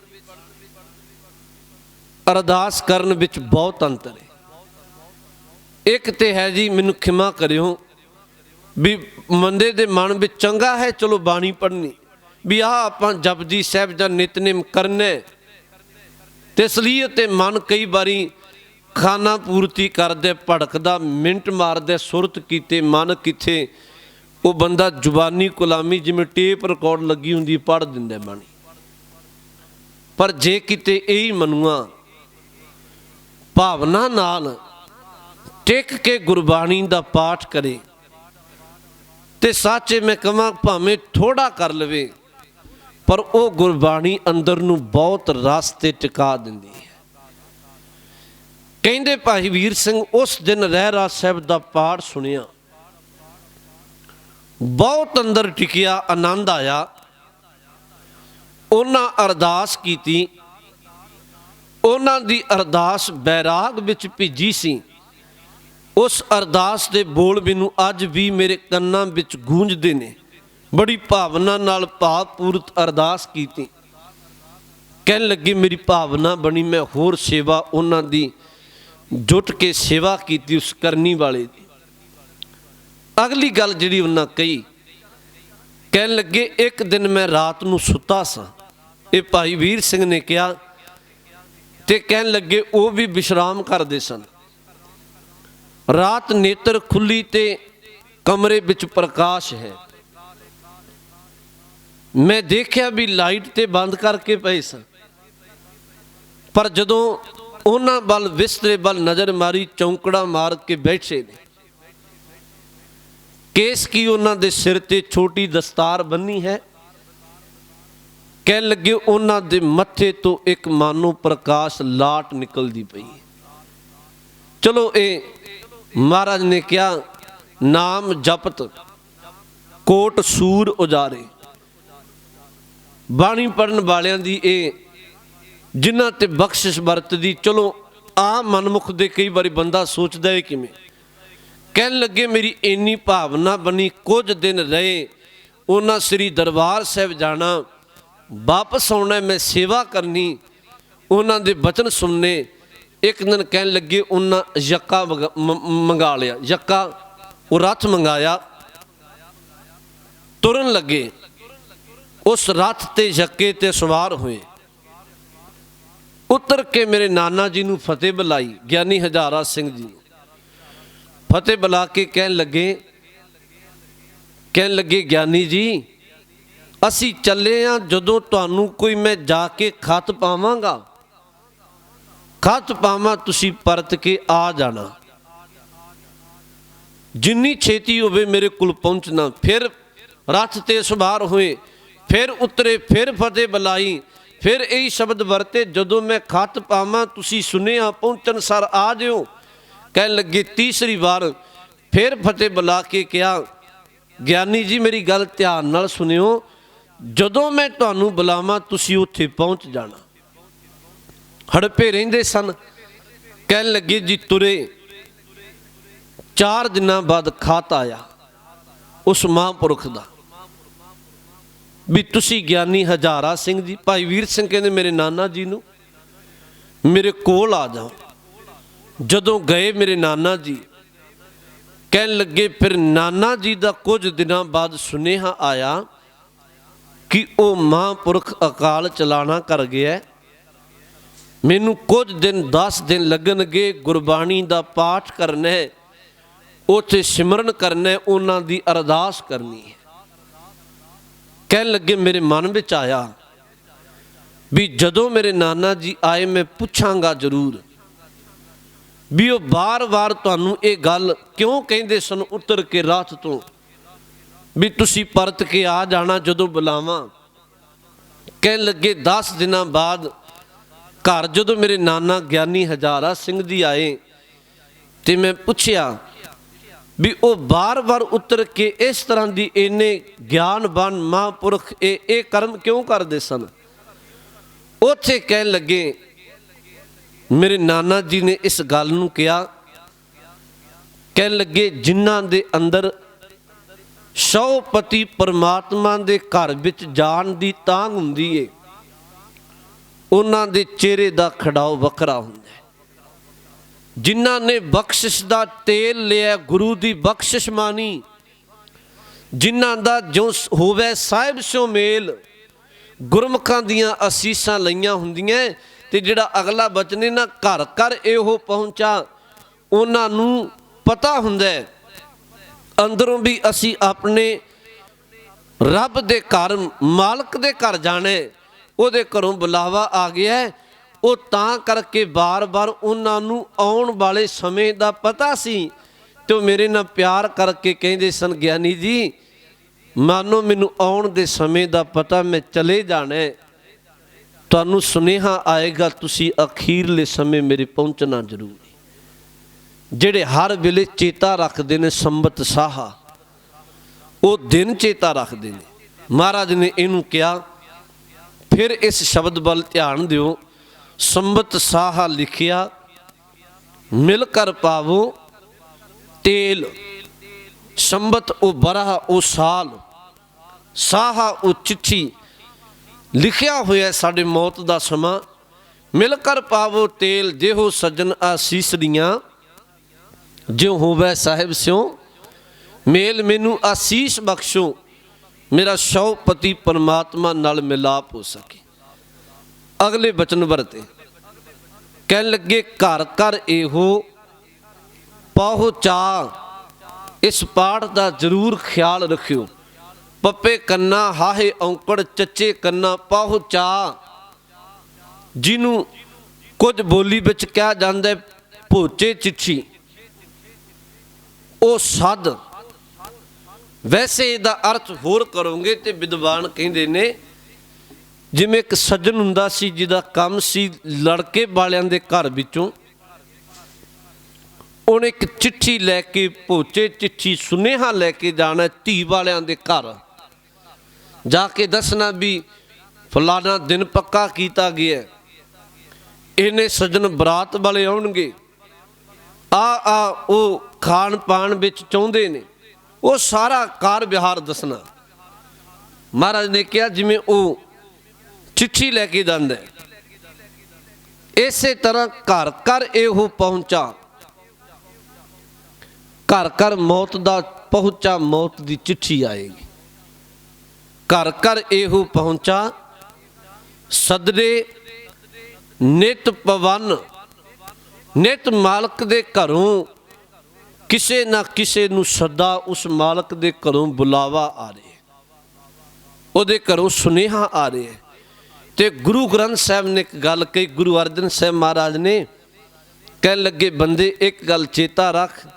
ਅਰਦਾਸ ਕਰਨ ਵਿੱਚ ਬਹੁਤ ਅੰਤਰ ਹੈ। ਇੱਕ ਤੇ ਹੈ ਜੀ, ਮੈਨੂੰ ਖਿਮਾ ਕਰਿਓ ਵੀ ਬੰਦੇ ਦੇ ਮਨ ਵਿੱਚ ਚੰਗਾ ਹੈ ਚਲੋ ਬਾਣੀ ਪੜ੍ਹਨੀ, ਵੀ ਆਹ ਆਪਾਂ ਜਪਜੀ ਸਾਹਿਬ ਦਾ ਨਿਤਨੇਮ ਕਰਨਾ, ਤੇ ਅਸਲੀਅਤ ਤੇ ਮਨ ਕਈ ਵਾਰੀ ਖਾਨਾ ਪੂਰਤੀ ਕਰਦੇ, ਭੜਕਦਾ, ਮਿੰਟ ਮਾਰਦੇ, ਸੁਰਤ ਕੀਤੇ ਮਨ ਕਿੱਥੇ, ਉਹ ਬੰਦਾ ਜ਼ੁਬਾਨੀ ਗੁਲਾਮੀ ਜਿਵੇਂ ਟੇਪ ਰਿਕਾਰਡ ਲੱਗੀ ਹੁੰਦੀ ਪੜ੍ਹ ਦਿੰਦਾ ਬਾਣੀ। ਪਰ ਜੇ ਕਿਤੇ ਇਹੀ ਮਨੂਆ ਭਾਵਨਾ ਨਾਲ ਟਿਕ ਕੇ ਗੁਰਬਾਣੀ ਦਾ ਪਾਠ ਕਰੇ ਤੇ ਸੱਚੇ ਮੈਂ ਕਹਾਂ ਭਾਵੇਂ ਥੋੜਾ ਕਰ ਲਵੇ, ਪਰ ਉਹ ਗੁਰਬਾਣੀ ਅੰਦਰ ਨੂੰ ਬਹੁਤ ਰਸ ਤੇ ਟਿਕਾ ਦਿੰਦੀ ਹੈ। ਕਹਿੰਦੇ ਭਾਈ ਵੀਰ ਸਿੰਘ ਉਸ ਦਿਨ ਰਹਿਰਾਸ ਸਾਹਿਬ ਦਾ ਪਾਠ ਸੁਣਿਆ, ਬਹੁਤ ਅੰਦਰ ਟਿਕਿਆ, ਆਨੰਦ ਆਇਆ। ਉਹਨਾਂ ਅਰਦਾਸ ਕੀਤੀ, ਉਹਨਾਂ ਦੀ ਅਰਦਾਸ ਬੈਰਾਗ ਵਿੱਚ ਭਿੱਜੀ ਸੀ। ਉਸ ਅਰਦਾਸ ਦੇ ਬੋਲ ਮੈਨੂੰ ਅੱਜ ਵੀ ਮੇਰੇ ਕੰਨਾਂ ਵਿੱਚ ਗੂੰਜਦੇ ਨੇ। ਬੜੀ ਭਾਵਨਾ ਨਾਲ ਭਾਵਪੂਰਤ ਅਰਦਾਸ ਕੀਤੀ। ਕਹਿਣ ਲੱਗੇ ਮੇਰੀ ਭਾਵਨਾ ਬਣੀ, ਮੈਂ ਹੋਰ ਸੇਵਾ ਉਹਨਾਂ ਦੀ ਜੁਟ ਕੇ ਸੇਵਾ ਕੀਤੀ ਉਸ ਕਰਨੀ ਵਾਲੇ ਦੀ। ਅਗਲੀ ਗੱਲ ਜਿਹੜੀ ਉਹਨਾਂ ਕਹੀ, ਕਹਿਣ ਲੱਗੇ ਇੱਕ ਦਿਨ ਮੈਂ ਰਾਤ ਨੂੰ ਸੁੱਤਾ ਸਾਂ, ਇਹ ਭਾਈ ਵੀਰ ਸਿੰਘ ਨੇ ਕਿਹਾ, ਤੇ ਕਹਿਣ ਲੱਗੇ ਉਹ ਵੀ ਵਿਸ਼ਰਾਮ ਕਰਦੇ ਸਨ। ਰਾਤ ਨੇਤਰ ਖੁੱਲੀ ਤੇ ਕਮਰੇ ਵਿੱਚ ਪ੍ਰਕਾਸ਼ ਹੈ। ਮੈਂ ਦੇਖਿਆ ਵੀ ਲਾਈਟ ਤੇ ਬੰਦ ਕਰਕੇ ਪਏ ਸਨ, ਪਰ ਜਦੋਂ ਉਹਨਾਂ ਵੱਲ ਬਿਸਤਰੇ ਵੱਲ ਨਜ਼ਰ ਮਾਰੀ, ਚੌਂਕੜਾ ਮਾਰ ਕੇ ਬੈਠੇ ਨੇ। ਕੇਸ ਕੀ ਉਹਨਾਂ ਦੇ ਸਿਰ ਤੇ ਛੋਟੀ ਦਸਤਾਰ ਬੰਨੀ ਹੈ। ਕਹਿਣ ਲੱਗੇ ਉਹਨਾਂ ਦੇ ਮੱਥੇ ਤੋਂ ਇੱਕ ਮਾਨੋ ਪ੍ਰਕਾਸ਼ ਲਾਟ ਨਿਕਲਦੀ ਪਈ। ਚਲੋ ਇਹ ਮਹਾਰਾਜ ਨੇ ਕਿਹਾ ਨਾਮ ਜਪਤ ਕੋਟ ਸੂਰ ਉਜਾਰੇ। ਬਾਣੀ ਪੜਨ ਵਾਲਿਆਂ ਦੀ ਇਹ ਜਿਨ੍ਹਾਂ ਤੇ ਬਖਸ਼ਿਸ਼ ਵਰਤਦੀ। ਚਲੋ ਆਮ ਮਨਮੁਖ ਦੇ ਕਈ ਵਾਰੀ ਬੰਦਾ ਸੋਚਦਾ ਹੈ ਕਿਵੇਂ। ਕਹਿਣ ਲੱਗੇ ਮੇਰੀ ਇੰਨੀ ਭਾਵਨਾ ਬਣੀ, ਕੁਝ ਦਿਨ ਰਹੇ, ਉਹਨਾਂ ਸ੍ਰੀ ਦਰਬਾਰ ਸਾਹਿਬ ਜਾਣਾ, ਵਾਪਸ ਆਉਣਾ, ਮੈਂ ਸੇਵਾ ਕਰਨੀ, ਉਹਨਾਂ ਦੇ ਬਚਨ ਸੁਣਨੇ। ਇੱਕ ਦਿਨ ਕਹਿਣ ਲੱਗੇ ਉਹਨਾਂ ਯੱਕਾ ਮੰਗਾ ਲਿਆ, ਯੱਕਾ ਉਹ ਰੱਥ ਮੰਗਾਇਆ, ਤੁਰਨ ਲੱਗੇ। ਉਸ ਰੱਥ ਤੇ ਯੱਕੇ ਤੇ ਸਵਾਰ ਹੋਏ, ਉਤਰ ਕੇ ਮੇਰੇ ਨਾਨਾ ਜੀ ਨੂੰ ਫਤਿਹ ਬੁਲਾਈ, ਗਿਆਨੀ ਹਜ਼ਾਰਾ ਸਿੰਘ ਜੀ ਨੂੰ ਫਤਿਹ ਬੁਲਾ ਕੇ ਕਹਿਣ ਲੱਗੇ ਗਿਆਨੀ ਜੀ ਅਸੀਂ ਚੱਲੇ ਹਾਂ, ਜਦੋਂ ਤੁਹਾਨੂੰ ਕੋਈ ਮੈਂ ਜਾ ਕੇ ਖਤ ਪਾਵਾਂਗਾ, ਖਤ ਪਾਵਾਂ ਤੁਸੀਂ ਪਰਤ ਕੇ ਆ ਜਾਣਾ, ਜਿੰਨੀ ਛੇਤੀ ਹੋਵੇ ਮੇਰੇ ਕੋਲ ਪਹੁੰਚਣਾ। ਫਿਰ ਰੱਥ ਤੇ ਸਵਾਰ ਹੋਏ, ਫਿਰ ਉਤਰੇ, ਫਿਰ ਫਤਿਹ ਬੁਲਾਈ, ਫਿਰ ਇਹੀ ਸ਼ਬਦ ਵਰਤੇ ਜਦੋਂ ਮੈਂ ਖਤ ਪਾਵਾਂ ਤੁਸੀਂ ਸੁਨੇਹਾ ਪਹੁੰਚਣ ਸਰ ਆ ਜਿਓ। ਕਹਿਣ ਲੱਗੇ ਤੀਸਰੀ ਵਾਰ ਫਿਰ ਫਤਿਹ ਬੁਲਾ ਕੇ ਕਿਹਾ ਗਿਆਨੀ ਜੀ ਮੇਰੀ ਗੱਲ ਧਿਆਨ ਨਾਲ ਸੁਣਿਓ, ਜਦੋਂ ਮੈਂ ਤੁਹਾਨੂੰ ਬੁਲਾਵਾਂ ਤੁਸੀਂ ਉੱਥੇ ਪਹੁੰਚ ਜਾਣਾ। ਹੜਪੇ ਰਹਿੰਦੇ ਸਨ। ਕਹਿਣ ਲੱਗੇ ਜੀ ਤੁਰੇ, 4 ਦਿਨਾਂ ਬਾਅਦ ਖਤ ਆਇਆ ਉਸ ਮਹਾਂਪੁਰਖ ਦਾ ਵੀ ਤੁਸੀਂ ਗਿਆਨੀ ਹਜ਼ਾਰਾ ਸਿੰਘ ਜੀ। ਭਾਈ ਵੀਰ ਸਿੰਘ ਕਹਿੰਦੇ ਮੇਰੇ ਨਾਨਾ ਜੀ ਨੂੰ ਮੇਰੇ ਕੋਲ ਆ ਜਾਓ। ਜਦੋਂ ਗਏ ਮੇਰੇ ਨਾਨਾ ਜੀ, ਕਹਿਣ ਲੱਗੇ ਫਿਰ ਨਾਨਾ ਜੀ ਦਾ ਕੁਝ ਦਿਨਾਂ ਬਾਅਦ ਸੁਨੇਹਾ ਆਇਆ ਕਿ ਉਹ ਮਹਾਂਪੁਰਖ ਅਕਾਲ ਚਲਾਣਾ ਕਰ ਗਿਆ, ਮੈਨੂੰ ਕੁਝ ਦਿਨ 10 ਦਿਨ ਲੱਗਣਗੇ, ਗੁਰਬਾਣੀ ਦਾ ਪਾਠ ਕਰਨਾ ਹੈ, ਉੱਥੇ ਸਿਮਰਨ ਕਰਨਾ, ਉਹਨਾਂ ਦੀ ਅਰਦਾਸ ਕਰਨੀ ਹੈ। ਕਹਿਣ ਲੱਗੇ ਮੇਰੇ ਮਨ ਵਿੱਚ ਆਇਆ ਵੀ ਜਦੋਂ ਮੇਰੇ ਨਾਨਾ ਜੀ ਆਏ ਮੈਂ ਪੁੱਛਾਂਗਾ ਜ਼ਰੂਰ ਵੀ ਉਹ ਵਾਰ-ਵਾਰ ਤੁਹਾਨੂੰ ਇਹ ਗੱਲ ਕਿਉਂ ਕਹਿੰਦੇ ਸਨ ਉਤਰ ਕੇ ਰਾਤ ਤੋਂ ਵੀ ਤੁਸੀਂ ਪਰਤ ਕੇ ਆ ਜਾਣਾ ਜਦੋਂ ਬੁਲਾਵਾਂ। ਕਹਿਣ ਲੱਗੇ 10 ਦਿਨਾਂ ਬਾਅਦ ਘਰ ਜਦੋਂ ਮੇਰੇ ਨਾਨਾ ਗਿਆਨੀ ਹਜ਼ਾਰਾ ਸਿੰਘ ਜੀ ਆਏ ਤੇ ਮੈਂ ਪੁੱਛਿਆ ਵੀ ਉਹ ਬਾਰ-ਬਾਰ ਉਤਰ ਕੇ ਇਸ ਤਰ੍ਹਾਂ ਦੀ ਇੰਨੇ ਗਿਆਨਵਾਨ ਮਹਾਂਪੁਰਖ ਇਹ ਕਰਮ ਕਿਉਂ ਕਰਦੇ ਸਨ। ਉੱਥੇ ਕਹਿਣ ਲੱਗੇ ਮੇਰੇ ਨਾਨਾ ਜੀ ਨੇ ਇਸ ਗੱਲ ਨੂੰ ਕਿਹਾ, ਕਹਿਣ ਲੱਗੇ ਜਿਨ੍ਹਾਂ ਦੇ ਅੰਦਰ ਸੌਪਤੀ ਪਰਮਾਤਮਾ ਦੇ ਘਰ ਵਿੱਚ ਜਾਣ ਦੀ ਤਾਂਘ ਹੁੰਦੀ ਏ, ਉਹਨਾਂ ਦੇ ਚਿਹਰੇ ਦਾ ਖੜਾਓ ਵੱਖਰਾ ਹੁੰਦਾ ਹੈ। ਜਿਨ੍ਹਾਂ ਨੇ ਬਖਸ਼ਿਸ਼ ਦਾ ਤੇਲ ਲਿਆ, ਗੁਰੂ ਦੀ ਬਖਸ਼ਿਸ਼ ਮਾਨੀ, ਜਿਨ੍ਹਾਂ ਦਾ ਜੋ ਹੋਵੇ ਸਾਹਿਬ ਸਿਓ ਮੇਲ, ਗੁਰਮੁਖਾਂ ਦੀਆਂ ਅਸੀਸਾਂ ਲਈਆਂ ਹੁੰਦੀਆਂ। ਤੇ ਜਿਹੜਾ ਅਗਲਾ ਬਚਨ ਹੈ ਨਾ, ਘਰ ਘਰ ਇਹੋ ਪਹੁੰਚਾ, ਉਹਨਾਂ ਨੂੰ ਪਤਾ ਹੁੰਦਾ ਅੰਦਰੋਂ ਵੀ ਅਸੀਂ ਆਪਣੇ ਰੱਬ ਦੇ ਘਰ, ਮਾਲਕ ਦੇ ਘਰ ਜਾਣਾ, ਉਹਦੇ ਘਰੋਂ ਬੁਲਾਵਾ ਆ ਗਿਆ। ਉਹ ਤਾਂ ਕਰਕੇ ਬਾਰ-ਬਾਰ ਉਹਨਾਂ ਨੂੰ ਆਉਣ ਵਾਲੇ ਸਮੇਂ ਦਾ ਪਤਾ ਸੀ ਤੇ ਉਹ ਮੇਰੇ ਨਾਲ ਪਿਆਰ ਕਰਕੇ ਕਹਿੰਦੇ ਸਨ, ਗਿਆਨੀ ਜੀ ਮਾਨੋ ਮੈਨੂੰ ਆਉਣ ਦੇ ਸਮੇਂ ਦਾ ਪਤਾ, ਮੈਂ ਚਲੇ ਜਾਣਾ, ਤੁਹਾਨੂੰ ਸੁਨੇਹਾ ਆਏਗਾ, ਤੁਸੀਂ ਅਖੀਰਲੇ ਸਮੇਂ ਮੇਰੇ ਪਹੁੰਚਣਾ ਜ਼ਰੂਰੀ। ਜਿਹੜੇ ਹਰ ਵੇਲੇ ਚੇਤਾ ਰੱਖਦੇ ਨੇ ਸੰਬਤ ਸਾਹਾ, ਉਹ ਦਿਨ ਚੇਤਾ ਰੱਖਦੇ ਨੇ। ਮਹਾਰਾਜ ਨੇ ਇਹਨੂੰ ਕਿਹਾ, ਫਿਰ ਇਸ ਸ਼ਬਦ ਵੱਲ ਧਿਆਨ ਦਿਓ। ਸੰਬਤ ਸਾਹਾ ਲਿਖਿਆ, ਮਿਲ ਕਰ ਪਾਵੋ ਤੇਲ। ਸੰਬਤ ਉਹ ਬਰਾ, ਉਹ ਸਾਲ, ਸਾਹਾ ਉਹ ਚਿੱਠੀ, ਲਿਖਿਆ ਹੋਇਆ ਸਾਡੇ ਮੌਤ ਦਾ ਸਮਾਂ। ਮਿਲ ਕਰ ਪਾਵੋ ਤੇਲ, ਜਿਹੋ ਸੱਜਣ ਆਸੀਸ ਦੀਆਂ, ਜਿਉ ਹੋਵੇ ਸਾਹਿਬ ਸਿਉ ਮੇਲ। ਮੈਨੂੰ ਆਸੀਸ ਬਖਸ਼ੋ, ਮੇਰਾ ਸੌਪਤੀ ਪਰਮਾਤਮਾ ਨਾਲ ਮਿਲਾਪ ਹੋ ਸਕੇ। ਅਗਲੇ ਬਚਨ ਵਰਤੇ, ਕਹਿਣ ਲੱਗੇ ਘਰ ਘਰ ਇਹੋ ਪਹੁੰਚਾ। ਇਸ ਪਾਠ ਦਾ ਜ਼ਰੂਰ ਖਿਆਲ ਰੱਖਿਓ। ਪੱਪੇ ਕੰਨਾ ਹਾਹੇ ਔਂਕੜ, ਚੱਚੇ ਕੰਨਾ ਪਹੁੰਚਾ। ਜਿਹਨੂੰ ਕੁਝ ਬੋਲੀ ਵਿੱਚ ਕਿਹਾ ਜਾਂਦਾ ਭੋਚੇ ਚਿੱਠੀ, ਉਹ ਸਦ। ਵੈਸੇ ਇਹਦਾ ਅਰਥ ਹੋਰ ਕਰੋਗੇ ਤੇ ਵਿਦਵਾਨ ਕਹਿੰਦੇ ਨੇ, ਜਿਵੇਂ ਇੱਕ ਸੱਜਣ ਹੁੰਦਾ ਸੀ ਜਿਹਦਾ ਕੰਮ ਸੀ ਲੜਕੇ ਵਾਲਿਆਂ ਦੇ ਘਰ ਵਿੱਚੋਂ, ਉਹਨੇ ਇੱਕ ਚਿੱਠੀ ਲੈ ਕੇ, ਭੋਚੇ ਚਿੱਠੀ, ਸੁਨੇਹਾ ਲੈ ਕੇ ਜਾਣਾ ਧੀ ਵਾਲਿਆਂ ਦੇ ਘਰ, ਜਾ ਕੇ ਦੱਸਣਾ ਵੀ ਫਲਾਣਾ ਦਿਨ ਪੱਕਾ ਕੀਤਾ ਗਿਆ, ਇਹਨੇ ਸੱਜਣ ਬਰਾਤ ਵਾਲੇ ਆਉਣਗੇ, ਆ ਉਹ ਖਾਣ ਪਾਣ ਵਿੱਚ ਚਾਹੁੰਦੇ ਨੇ, ਉਹ ਸਾਰਾ ਕਾਰ ਵਿਹਾਰ ਦੱਸਣਾ। ਮਹਾਰਾਜ ਨੇ ਕਿਹਾ ਜਿਵੇਂ ਉਹ ਚਿੱਠੀ ਲੈ ਕੇ ਜਾਂਦਾ, ਇਸੇ ਤਰ੍ਹਾਂ ਘਰ ਘਰ ਇਹੋ ਪਹੁੰਚਾ। ਘਰ ਘਰ ਮੌਤ ਦਾ ਪਹੁੰਚਾ, ਮੌਤ ਦੀ ਚਿੱਠੀ ਆਏਗੀ। ਘਰ ਘਰ ਇਹੋ ਪਹੁੰਚਾ, ਸਦਰੇ ਨਿਤ ਪਵਨ। ਨਿਤ ਮਾਲਕ ਦੇ ਘਰੋਂ ਕਿਸੇ ਨਾ ਕਿਸੇ ਨੂੰ ਸਦਾ, ਉਸ ਮਾਲਕ ਦੇ ਘਰੋਂ ਬੁਲਾਵਾ ਆ ਰਿਹਾ, ਉਹਦੇ ਘਰੋਂ ਸੁਨੇਹਾ ਆ ਰਿਹਾ। ਤੇ ਗੁਰੂ ਗ੍ਰੰਥ ਸਾਹਿਬ ਨੇ ਇੱਕ ਗੱਲ ਕਹੀ, ਗੁਰੂ ਅਰਜਨ ਸਾਹਿਬ ਮਹਾਰਾਜ ਨੇ, ਕਹਿਣ ਲੱਗੇ ਬੰਦੇ ਇੱਕ ਗੱਲ ਚੇਤਾ ਰੱਖ,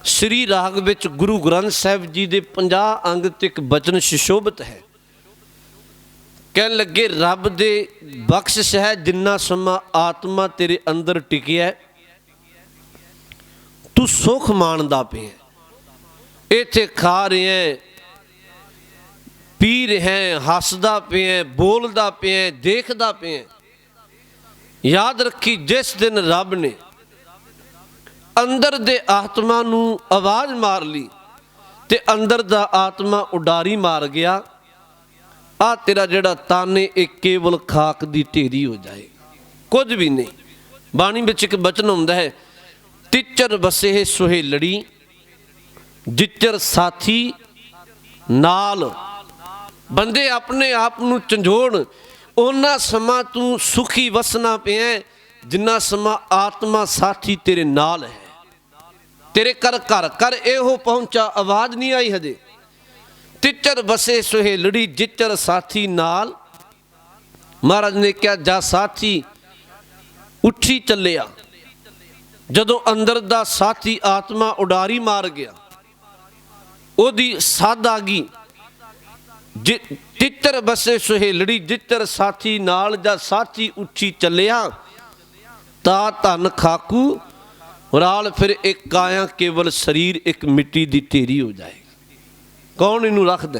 ਸ੍ਰੀ ਰਾਗ ਵਿੱਚ ਗੁਰੂ ਗ੍ਰੰਥ ਸਾਹਿਬ ਜੀ ਦੇ 50 ਅੰਗ ਤੇ ਇੱਕ ਬਚਨ ਸੁਸ਼ੋਭਿਤ ਹੈ। ਕਹਿਣ ਲੱਗੇ ਰੱਬ ਦੇ ਬਖਸ਼ਿਸ਼ ਹੈ, ਜਿੰਨਾ ਸਮਾਂ ਆਤਮਾ ਤੇਰੇ ਅੰਦਰ ਟਿਕਿਆ ਤੂੰ ਸੁਖ ਮਾਣਦਾ ਪਿਆ, ਇੱਥੇ ਖਾ ਰਿਹਾ, ਪੀ ਰਿਹਾ, ਹੱਸਦਾ ਪਿਆ, ਬੋਲਦਾ ਪਿਆ, ਦੇਖਦਾ ਪਿਆ। ਯਾਦ ਰੱਖੀ ਜਿਸ ਦਿਨ ਰੱਬ ਨੇ ਅੰਦਰ ਦੇ ਆਤਮਾ ਨੂੰ ਆਵਾਜ਼ ਮਾਰ ਲਈ ਤੇ ਅੰਦਰ ਦਾ ਆਤਮਾ ਉਡਾਰੀ ਮਾਰ ਗਿਆ, ਆ ਤੇਰਾ ਜਿਹੜਾ ਤਨ ਹੈ ਇਹ ਕੇਵਲ ਖਾਕ ਦੀ ਢੇਰੀ ਹੋ ਜਾਏ, ਕੁਝ ਵੀ ਨਹੀਂ। ਬਾਣੀ ਵਿੱਚ ਇੱਕ ਬਚਨ ਹੁੰਦਾ ਹੈ, ਤਿਚਰ ਵਸੇ ਸੁਹੇਲੜੀ, ਜਿਚਰ ਸਾਥੀ ਨਾਲ। ਬੰਦੇ ਆਪਣੇ ਆਪ ਨੂੰ ਝੰਜੋੜ, ਉਹਨਾਂ ਸਮਾਂ ਤੂੰ ਸੁਖੀ ਵਸਣਾ ਪਿਆ ਜਿੰਨਾ ਸਮਾਂ ਆਤਮਾ ਸਾਥੀ ਤੇਰੇ ਨਾਲ ਹੈ। ਤੇਰੇ ਘਰ ਘਰ ਘਰ ਇਹੋ ਪਹੁੰਚਾ, ਆਵਾਜ਼ ਨਹੀਂ ਆਈ ਹਜੇ। ਤਿਚਰ ਵਸੇ ਸੁਹੇਲੜੀ, ਜਿਚਰ ਸਾਥੀ ਨਾਲ। ਮਹਾਰਾਜ ਨੇ ਕਿਹਾ ਜਾ ਸਾਥੀ ਉੱਠੀ ਚੱਲਿਆ। ਜਦੋਂ ਅੰਦਰ ਦਾ ਸਾਥੀ ਆਤਮਾ ਉਡਾਰੀ ਮਾਰ ਗਿਆ, ਉਹਦੀ ਸੱਦ ਆ ਗਈ, ਤਿੱਤਰ ਬਸੇ ਸੁਹੇਲੜੀ, ਜਿੱਤਰ ਸਾਥੀ ਨਾਲ ਜਾਂ ਸਾਥੀ ਉੱਚੀ ਚੱਲਿਆ, ਤਾਂ ਧਨ ਖਾਕੂ ਰਾਲ ਫਿਰ ਇੱਕ ਕਾਇਆ ਕੇਵਲ ਸਰੀਰ ਇੱਕ ਮਿੱਟੀ ਦੀ ਢੇਰੀ ਹੋ ਜਾਏਗੀ। ਕੌਣ ਇਹਨੂੰ ਰੱਖਦਾ?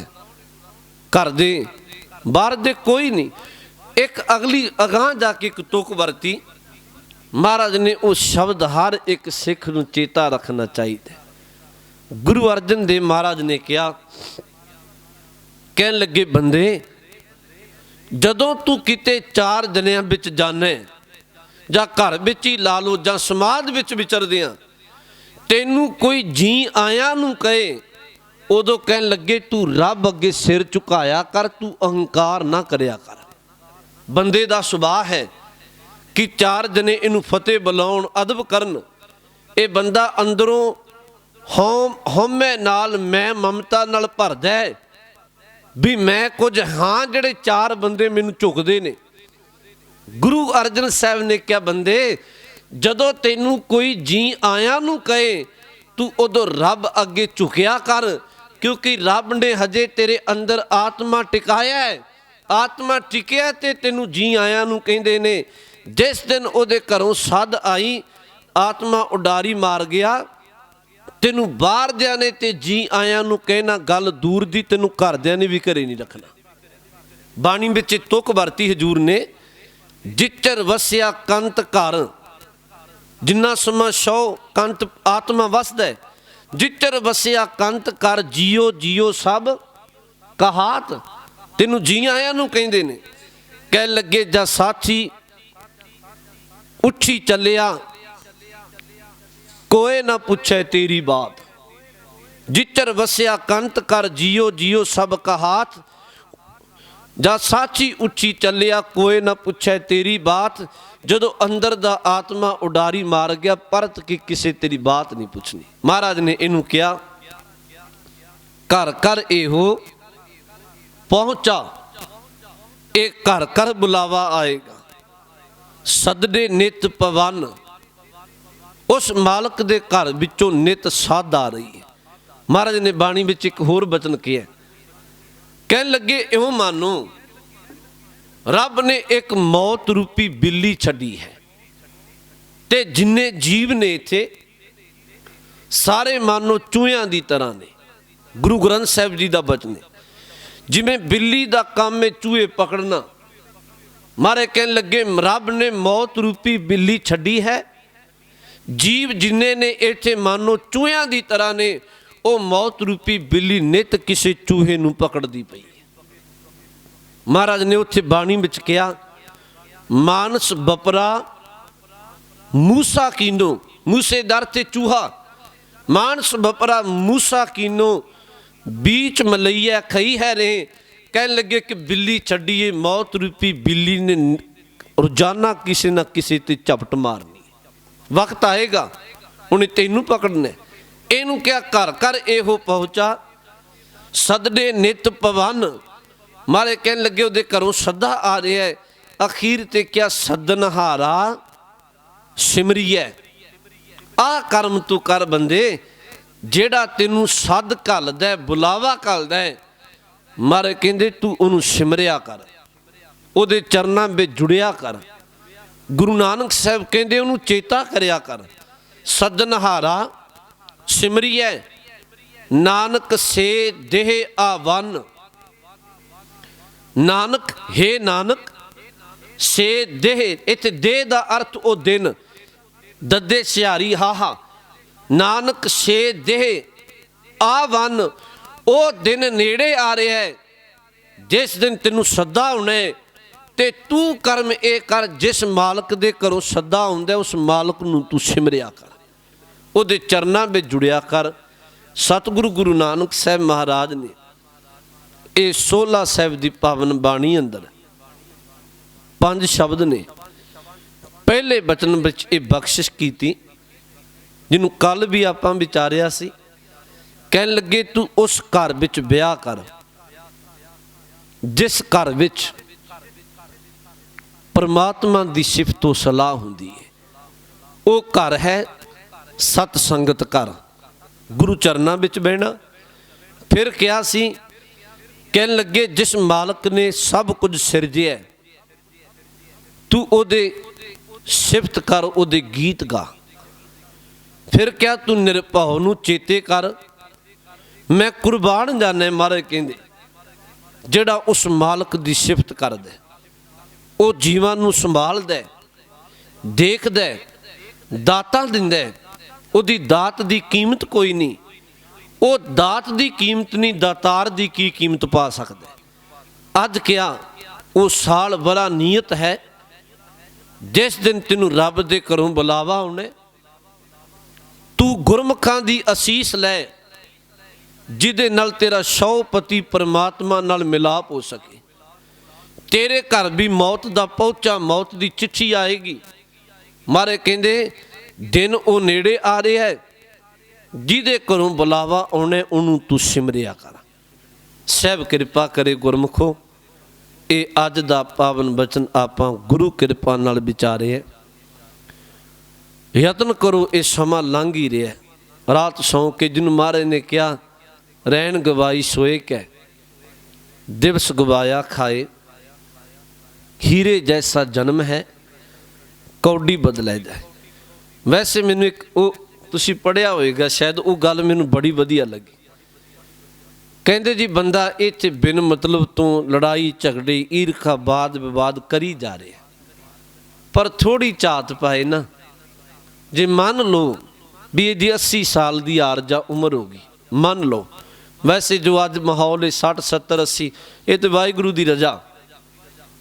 ਘਰ ਦੇ ਬਾਹਰ ਦੇ ਕੋਈ ਨਹੀਂ। ਇੱਕ ਅਗਲੀ ਅਗਾਂਹ ਜਾ ਕੇ ਇੱਕ ਤੁਕ ਵਰਤੀ ਮਹਾਰਾਜ ਨੇ। ਉਹ ਸ਼ਬਦ ਹਰ ਇੱਕ ਸਿੱਖ ਨੂੰ ਚੇਤਾ ਰੱਖਣਾ ਚਾਹੀਦਾ। ਗੁਰੂ ਅਰਜਨ ਦੇਵ ਮਹਾਰਾਜ ਨੇ ਕਿਹਾ, ਕਹਿਣ ਲੱਗੇ ਬੰਦੇ, ਜਦੋਂ ਤੂੰ ਕਿਤੇ ਚਾਰ ਜਨਿਆਂ ਵਿੱਚ ਜਾਣਾ ਜਾਂ ਘਰ ਵਿੱਚ ਹੀ ਲਾ ਲਓ ਜਾਂ ਸਮਾਜ ਵਿੱਚ ਵਿਚਰਦਿਆਂ ਤੈਨੂੰ ਕੋਈ ਜੀ ਆਇਆਂ ਨੂੰ ਕਹੇ, ਉਦੋਂ ਕਹਿਣ ਲੱਗੇ ਤੂੰ ਰੱਬ ਅੱਗੇ ਸਿਰ ਝੁਕਾਇਆ ਕਰ, ਤੂੰ ਅਹੰਕਾਰ ਨਾ ਕਰਿਆ ਕਰ। ਬੰਦੇ ਦਾ ਸੁਭਾਅ ਹੈ ਕਿ ਚਾਰ ਜਨੇ ਇਹਨੂੰ ਫਤਿਹ ਬੁਲਾਉਣ, ਅਦਬ ਕਰਨ। ਇਹ ਬੰਦਾ ਅੰਦਰੋਂ ਹਉਮੈ ਨਾਲ, ਮੈਂ ਮਮਤਾ ਨਾਲ ਭਰਦਾ ਹੈ ਵੀ ਮੈਂ ਕੁਝ ਹਾਂ, ਜਿਹੜੇ ਚਾਰ ਬੰਦੇ ਮੈਨੂੰ ਝੁਕਦੇ ਨੇ। ਗੁਰੂ ਅਰਜਨ ਸਾਹਿਬ ਨੇ ਕਿਹਾ, ਬੰਦੇ ਜਦੋਂ ਤੈਨੂੰ ਕੋਈ ਜੀ ਆਇਆਂ ਨੂੰ ਕਹੇ ਤੂੰ ਉਦੋਂ ਰੱਬ ਅੱਗੇ ਝੁਕਿਆ ਕਰ, ਕਿਉਂਕਿ ਰੱਬ ਨੇ ਹਜੇ ਤੇਰੇ ਅੰਦਰ ਆਤਮਾ ਟਿਕਾਇਆ ਹੈ। ਆਤਮਾ ਟਿਕਿਆ ਤੇ ਤੈਨੂੰ ਜੀ ਆਇਆਂ ਨੂੰ ਕਹਿੰਦੇ ਨੇ। ਜਿਸ ਦਿਨ ਉਹਦੇ ਘਰੋਂ ਸੱਦ ਆਈ, ਆਤਮਾ ਉਡਾਰੀ ਮਾਰ ਗਿਆ, ਤੈਨੂੰ ਬਾਹਰਦਿਆਂ ਨੇ ਤੇ ਜੀ ਆਇਆਂ ਨੂੰ ਕਹਿਣਾ ਗੱਲ ਦੂਰ ਦੀ, ਤੈਨੂੰ ਘਰਦਿਆਂ ਨੇ ਵੀ ਘਰੇ ਨਹੀਂ ਰੱਖਣਾ। ਬਾਣੀ ਵਿੱਚ ਤੁਕ ਵਰਤੀ ਹਜੂਰ ਨੇ, ਜਿੱਚਰ ਵਸਿਆ ਕੰਤ ਘਰ, ਜਿੰਨਾ ਸਮਾਂ ਸੌ ਕੰਤ ਆਤਮਾ ਵਸਦਾ ਹੈ। ਜਿੱਚਰ ਵਸਿਆ ਕੰਤ ਘਰ, ਜੀਓ ਜੀਓ ਸਭ ਕਹਾਤ, ਤੈਨੂੰ ਜੀ ਆਇਆਂ ਨੂੰ ਕਹਿੰਦੇ ਨੇ। ਕਹਿ ਲੱਗੇ ਜਾਂ ਸਾਥੀ ਉੱਠੀ ਚੱਲਿਆ, ਕੋਏ ਨਾ ਪੁੱਛੇ ਤੇਰੀ ਬਾਤ। ਜਿੱਚਰ ਵਸਿਆ ਕੰਤ ਕਰ, ਜੀਓ ਜੀਓ ਸਭ ਕਹਾਤ, ਜਾਂ ਸਾਚੀ ਉੱਚੀ ਚੱਲਿਆ, ਕੋਏ ਨਾ ਪੁੱਛੇ ਤੇਰੀ ਬਾਤ। ਜਦੋਂ ਅੰਦਰ ਦਾ ਆਤਮਾ ਉਡਾਰੀ ਮਾਰ ਗਿਆ, ਪਰਤ ਕੇ ਕਿਸੇ ਤੇਰੀ ਬਾਤ ਨਹੀਂ ਪੁੱਛਣੀ। ਮਹਾਰਾਜ ਨੇ ਇਹਨੂੰ ਕਿਹਾ, ਘਰ ਘਰ ਇਹੋ ਪਹੁੰਚਾ, ਇਹ ਘਰ ਘਰ ਬੁਲਾਵਾ ਆਏਗਾ। ਸਦਨੇ ਨਿਤ ਪਵਨ, ਉਸ ਮਾਲਕ ਦੇ ਘਰ ਵਿੱਚੋਂ ਨਿਤ ਸਾਧ ਆ ਰਹੀ ਹੈ। ਮਹਾਰਾਜ ਨੇ ਬਾਣੀ ਵਿੱਚ ਇੱਕ ਹੋਰ ਬਚਨ ਕਿਹਾ, ਕਹਿਣ ਲੱਗੇ ਇਉਂ ਮਾਨੋ ਰੱਬ ਨੇ ਇੱਕ ਮੌਤ ਰੂਪੀ ਬਿੱਲੀ ਛੱਡੀ ਹੈ, ਤੇ ਜਿੰਨੇ ਜੀਵ ਨੇ ਇੱਥੇ ਸਾਰੇ ਮਾਨੋ ਚੂਹਿਆਂ ਦੀ ਤਰ੍ਹਾਂ ਨੇ। ਗੁਰੂ ਗ੍ਰੰਥ ਸਾਹਿਬ ਜੀ ਦਾ ਬਚਨ ਹੈ, ਜਿਵੇਂ ਬਿੱਲੀ ਦਾ ਕੰਮ ਹੈ ਚੂਹੇ ਪਕੜਨਾ, ਮਾਰੇ ਕਹਿਣ ਲੱਗੇ ਰੱਬ ਨੇ ਮੌਤ ਰੂਪੀ ਬਿੱਲੀ ਛੱਡੀ ਹੈ। ਜੀਵ ਜਿੰਨੇ ਨੇ ਇੱਥੇ ਮਾਨੋ ਚੂਹਿਆਂ ਦੀ ਤਰ੍ਹਾਂ ਨੇ, ਉਹ ਮੌਤ ਰੂਪੀ ਬਿੱਲੀ ਨਿਤ ਕਿਸੇ ਚੂਹੇ ਨੂੰ ਪਕੜਦੀ ਪਈ ਹੈ। ਮਹਾਰਾਜ ਨੇ ਉੱਥੇ ਬਾਣੀ ਵਿੱਚ ਕਿਹਾ, ਮਾਨਸ ਬਪਰਾ ਮੂਸਾ ਕੀਨੋ, ਮੂਸੇ ਦਰ ਤੇ ਚੂਹਾ, ਮਾਨਸ ਬਪਰਾ ਮੂਸਾ ਕੀਨੋ, बीच मलैया खई है रे। कहने लगे कि बिल्ली छड्डीए, मौत रूपी बिल्ली ने रोजाना किसी ना किसी ते झपट मारनी, वक्त आएगा उन्हें तेनू पकड़ना। इनू क्या घर घर एहो पहुँचा, सदने नित पवन। मारे कहने लगे उहदे घरों सदा आ रहा है। अखीर ते क्या सदनहारा सिमरिए, आ कर्म तू कर बंदे, ਜਿਹੜਾ ਤੈਨੂੰ ਸੱਦ ਘੱਲਦਾ, ਬੁਲਾਵਾ ਘੱਲਦਾ। ਮਾਰੇ ਕਹਿੰਦੇ ਤੂੰ ਉਹਨੂੰ ਸਿਮਰਿਆ ਕਰ, ਉਹਦੇ ਚਰਨਾਂ ਵਿੱਚ ਜੁੜਿਆ ਕਰ। ਗੁਰੂ ਨਾਨਕ ਸਾਹਿਬ ਕਹਿੰਦੇ ਉਹਨੂੰ ਚੇਤਾ ਕਰਿਆ ਕਰ। ਸਦਨਹਾਰਾ ਸਿਮਰਿਐ, ਨਾਨਕ ਸੇ ਦੇਹ ਆਵਨ। ਨਾਨਕ ਹੈ ਨਾਨਕ ਸੇ ਦੇਹ, ਇੱਥੇ ਦੇਹ ਦਾ ਅਰਥ ਉਹ ਦਿਨ, ਦੱਦੇ ਸਿਹਾਰੀ ਹਾਹਾ। ਨਾਨਕ ਸੇ ਦੇਹ ਆਵਨ, ਉਹ ਦਿਨ ਨੇੜੇ ਆ ਰਿਹਾ ਹੈ ਜਿਸ ਦਿਨ ਤੈਨੂੰ ਸੱਦਾ ਹੋਣਾ ਤੇ ਤੂੰ ਕਰਮ ਇਹ ਕਰ, ਜਿਸ ਮਾਲਕ ਦੇ ਘਰੋਂ ਸੱਦਾ ਹੁੰਦਾ ਉਸ ਮਾਲਕ ਨੂੰ ਤੂੰ ਸਿਮਰਿਆ ਕਰ, ਉਹਦੇ ਚਰਨਾਂ ਵਿੱਚ ਜੁੜਿਆ ਕਰ। ਸਤਿਗੁਰੂ ਗੁਰੂ ਨਾਨਕ ਸਾਹਿਬ ਮਹਾਰਾਜ ਨੇ ਇਹ 16 ਸਾਹਿਬ ਦੀ ਪਾਵਨ ਬਾਣੀ ਅੰਦਰ 5 ਸ਼ਬਦ ਨੇ। ਪਹਿਲੇ ਬਚਨ ਵਿੱਚ ਇਹ ਬਖਸ਼ਿਸ਼ ਕੀਤੀ, ਜਿਹਨੂੰ ਕੱਲ ਵੀ ਆਪਾਂ ਵਿਚਾਰਿਆ ਸੀ। ਕਹਿਣ ਲੱਗੇ ਤੂੰ ਉਸ ਘਰ ਵਿੱਚ ਵਿਆਹ ਕਰ ਜਿਸ ਘਰ ਵਿੱਚ ਪਰਮਾਤਮਾ ਦੀ ਸਿਫਤ ਓ ਸਲਾਹ ਹੁੰਦੀ ਹੈ। ਉਹ ਘਰ ਹੈ ਸਤ ਸੰਗਤ ਘਰ, ਗੁਰੂ ਚਰਨਾਂ ਵਿੱਚ ਬਹਿਣਾ। ਫਿਰ ਕਿਹਾ ਸੀ कहन लगे जिस मालक ने सब कुछ सिरजिया तू ओदे सिफत कर, ओदे गीत गा। फिर क्या तू निरभव नूं चेते कर, मैं कुर्बान जाना। महाराज कहंदे जिहड़ा उस मालक की सिफत करदा वो जीवां नूं संभालदा देखदा दातां दिंदा। उहदी दात की कीमत कोई नहीं, वो दात की कीमत नहीं, दातार की की कीमत पा सकता। अज क्या वो साल बड़ा नीयत है जिस दिन तेनू रब दे घरों बुलावा आउणा। तू गुरमुखां दी असीस लै जिहदे नाल तेरा 100 परमात्मा नाल मिलाप हो सके। तेरे घर भी मौत दा पहुंचा, मौत की चिट्ठी आएगी। मारे कहंदे दिन वो नेड़े आ रहा है, जिहदे घरों बुलावा आउणा उहनूं तू सिमरिया कर। सहब कृपा करे गुरमुखो, ये अज दा पावन बचन आपां गुरु कृपा नाल विचारे है। यतन करो, ये समा लंघ ही रहा है। रात सौ के जिन्होंने महाराज ने कहा रैन गवाई सोए कै, दिवस गवाया खाए। हीरे जैसा जन्म है कौडी बदलै जाए। वैसे मैनू एक तुसी पढ़िया होएगा शायद, वो गल मैनू बड़ी वधिया लगी। कहंदे जी बंदा इत्थे बिन मतलब तो लड़ाई झगड़े ईरखा वाद विवाद करी जा रहे, पर थोड़ी झात पाए ना, जे मान लो भी ये 80 साल की आरजा उम्र होगी, मान लो। वैसे जो अज माहौल है 60 70 80, ये तो वाहिगुरू की रजा,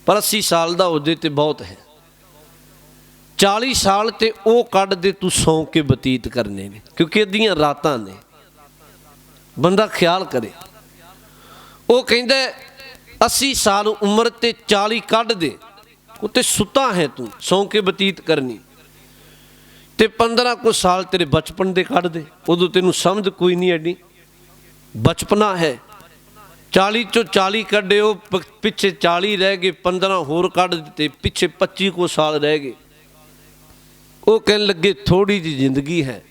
पर 80 साल का हो जाए तो बहुत है। 40 साल तो वो कढ़ दे तू सौ के बतीत करने ने, क्योंकि अद्धियां रातां ने। बंदा ख्याल करे, वो कहंदा 80 साल उम्र ते 40 कढ़ दे, उत्ते सुता है तू सौ के बतीत करनी। ते 15 को साल तेरे बचपन दे कढ़ दे, उदों तेनू समझ कोई नहीं एडी, बचपना है। 40 चो 40 कढ़े, वो पिछे 40 रह गए, 15 होर कढ़ दिते, पिछे 25 को साल रह गए। वो कहन लगे थोड़ी जी जिंदगी है,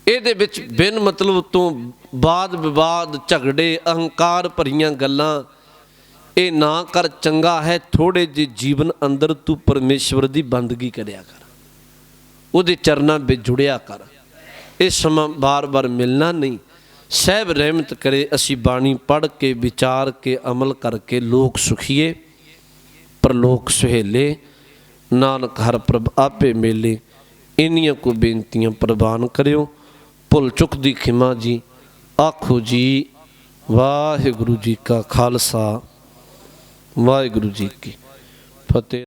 ਇਹਦੇ ਵਿੱਚ बिन मतलब तो वाद विवाद झगड़े अहंकार भरियां गल्लां ये ना कर। चंगा है थोड़े जे जीवन अंदर तू परमेश्वर की बंदगी करिया कर, उहदे चरनां विच जुड़िया कर। ये समा बार बार मिलना नहीं। सहब रहमत करे असी बाणी पढ़ के विचार के अमल करके लोक सुखीए परलोक सुहेले। नानक हर प्रभ आपे मेले, इन्नियां को बेनतियां प्रवान करियो। भुल चुक दी खिमा जी आखो जी। वाहिगुरू जी का खालसा वाहिगुरू जी की फतेह।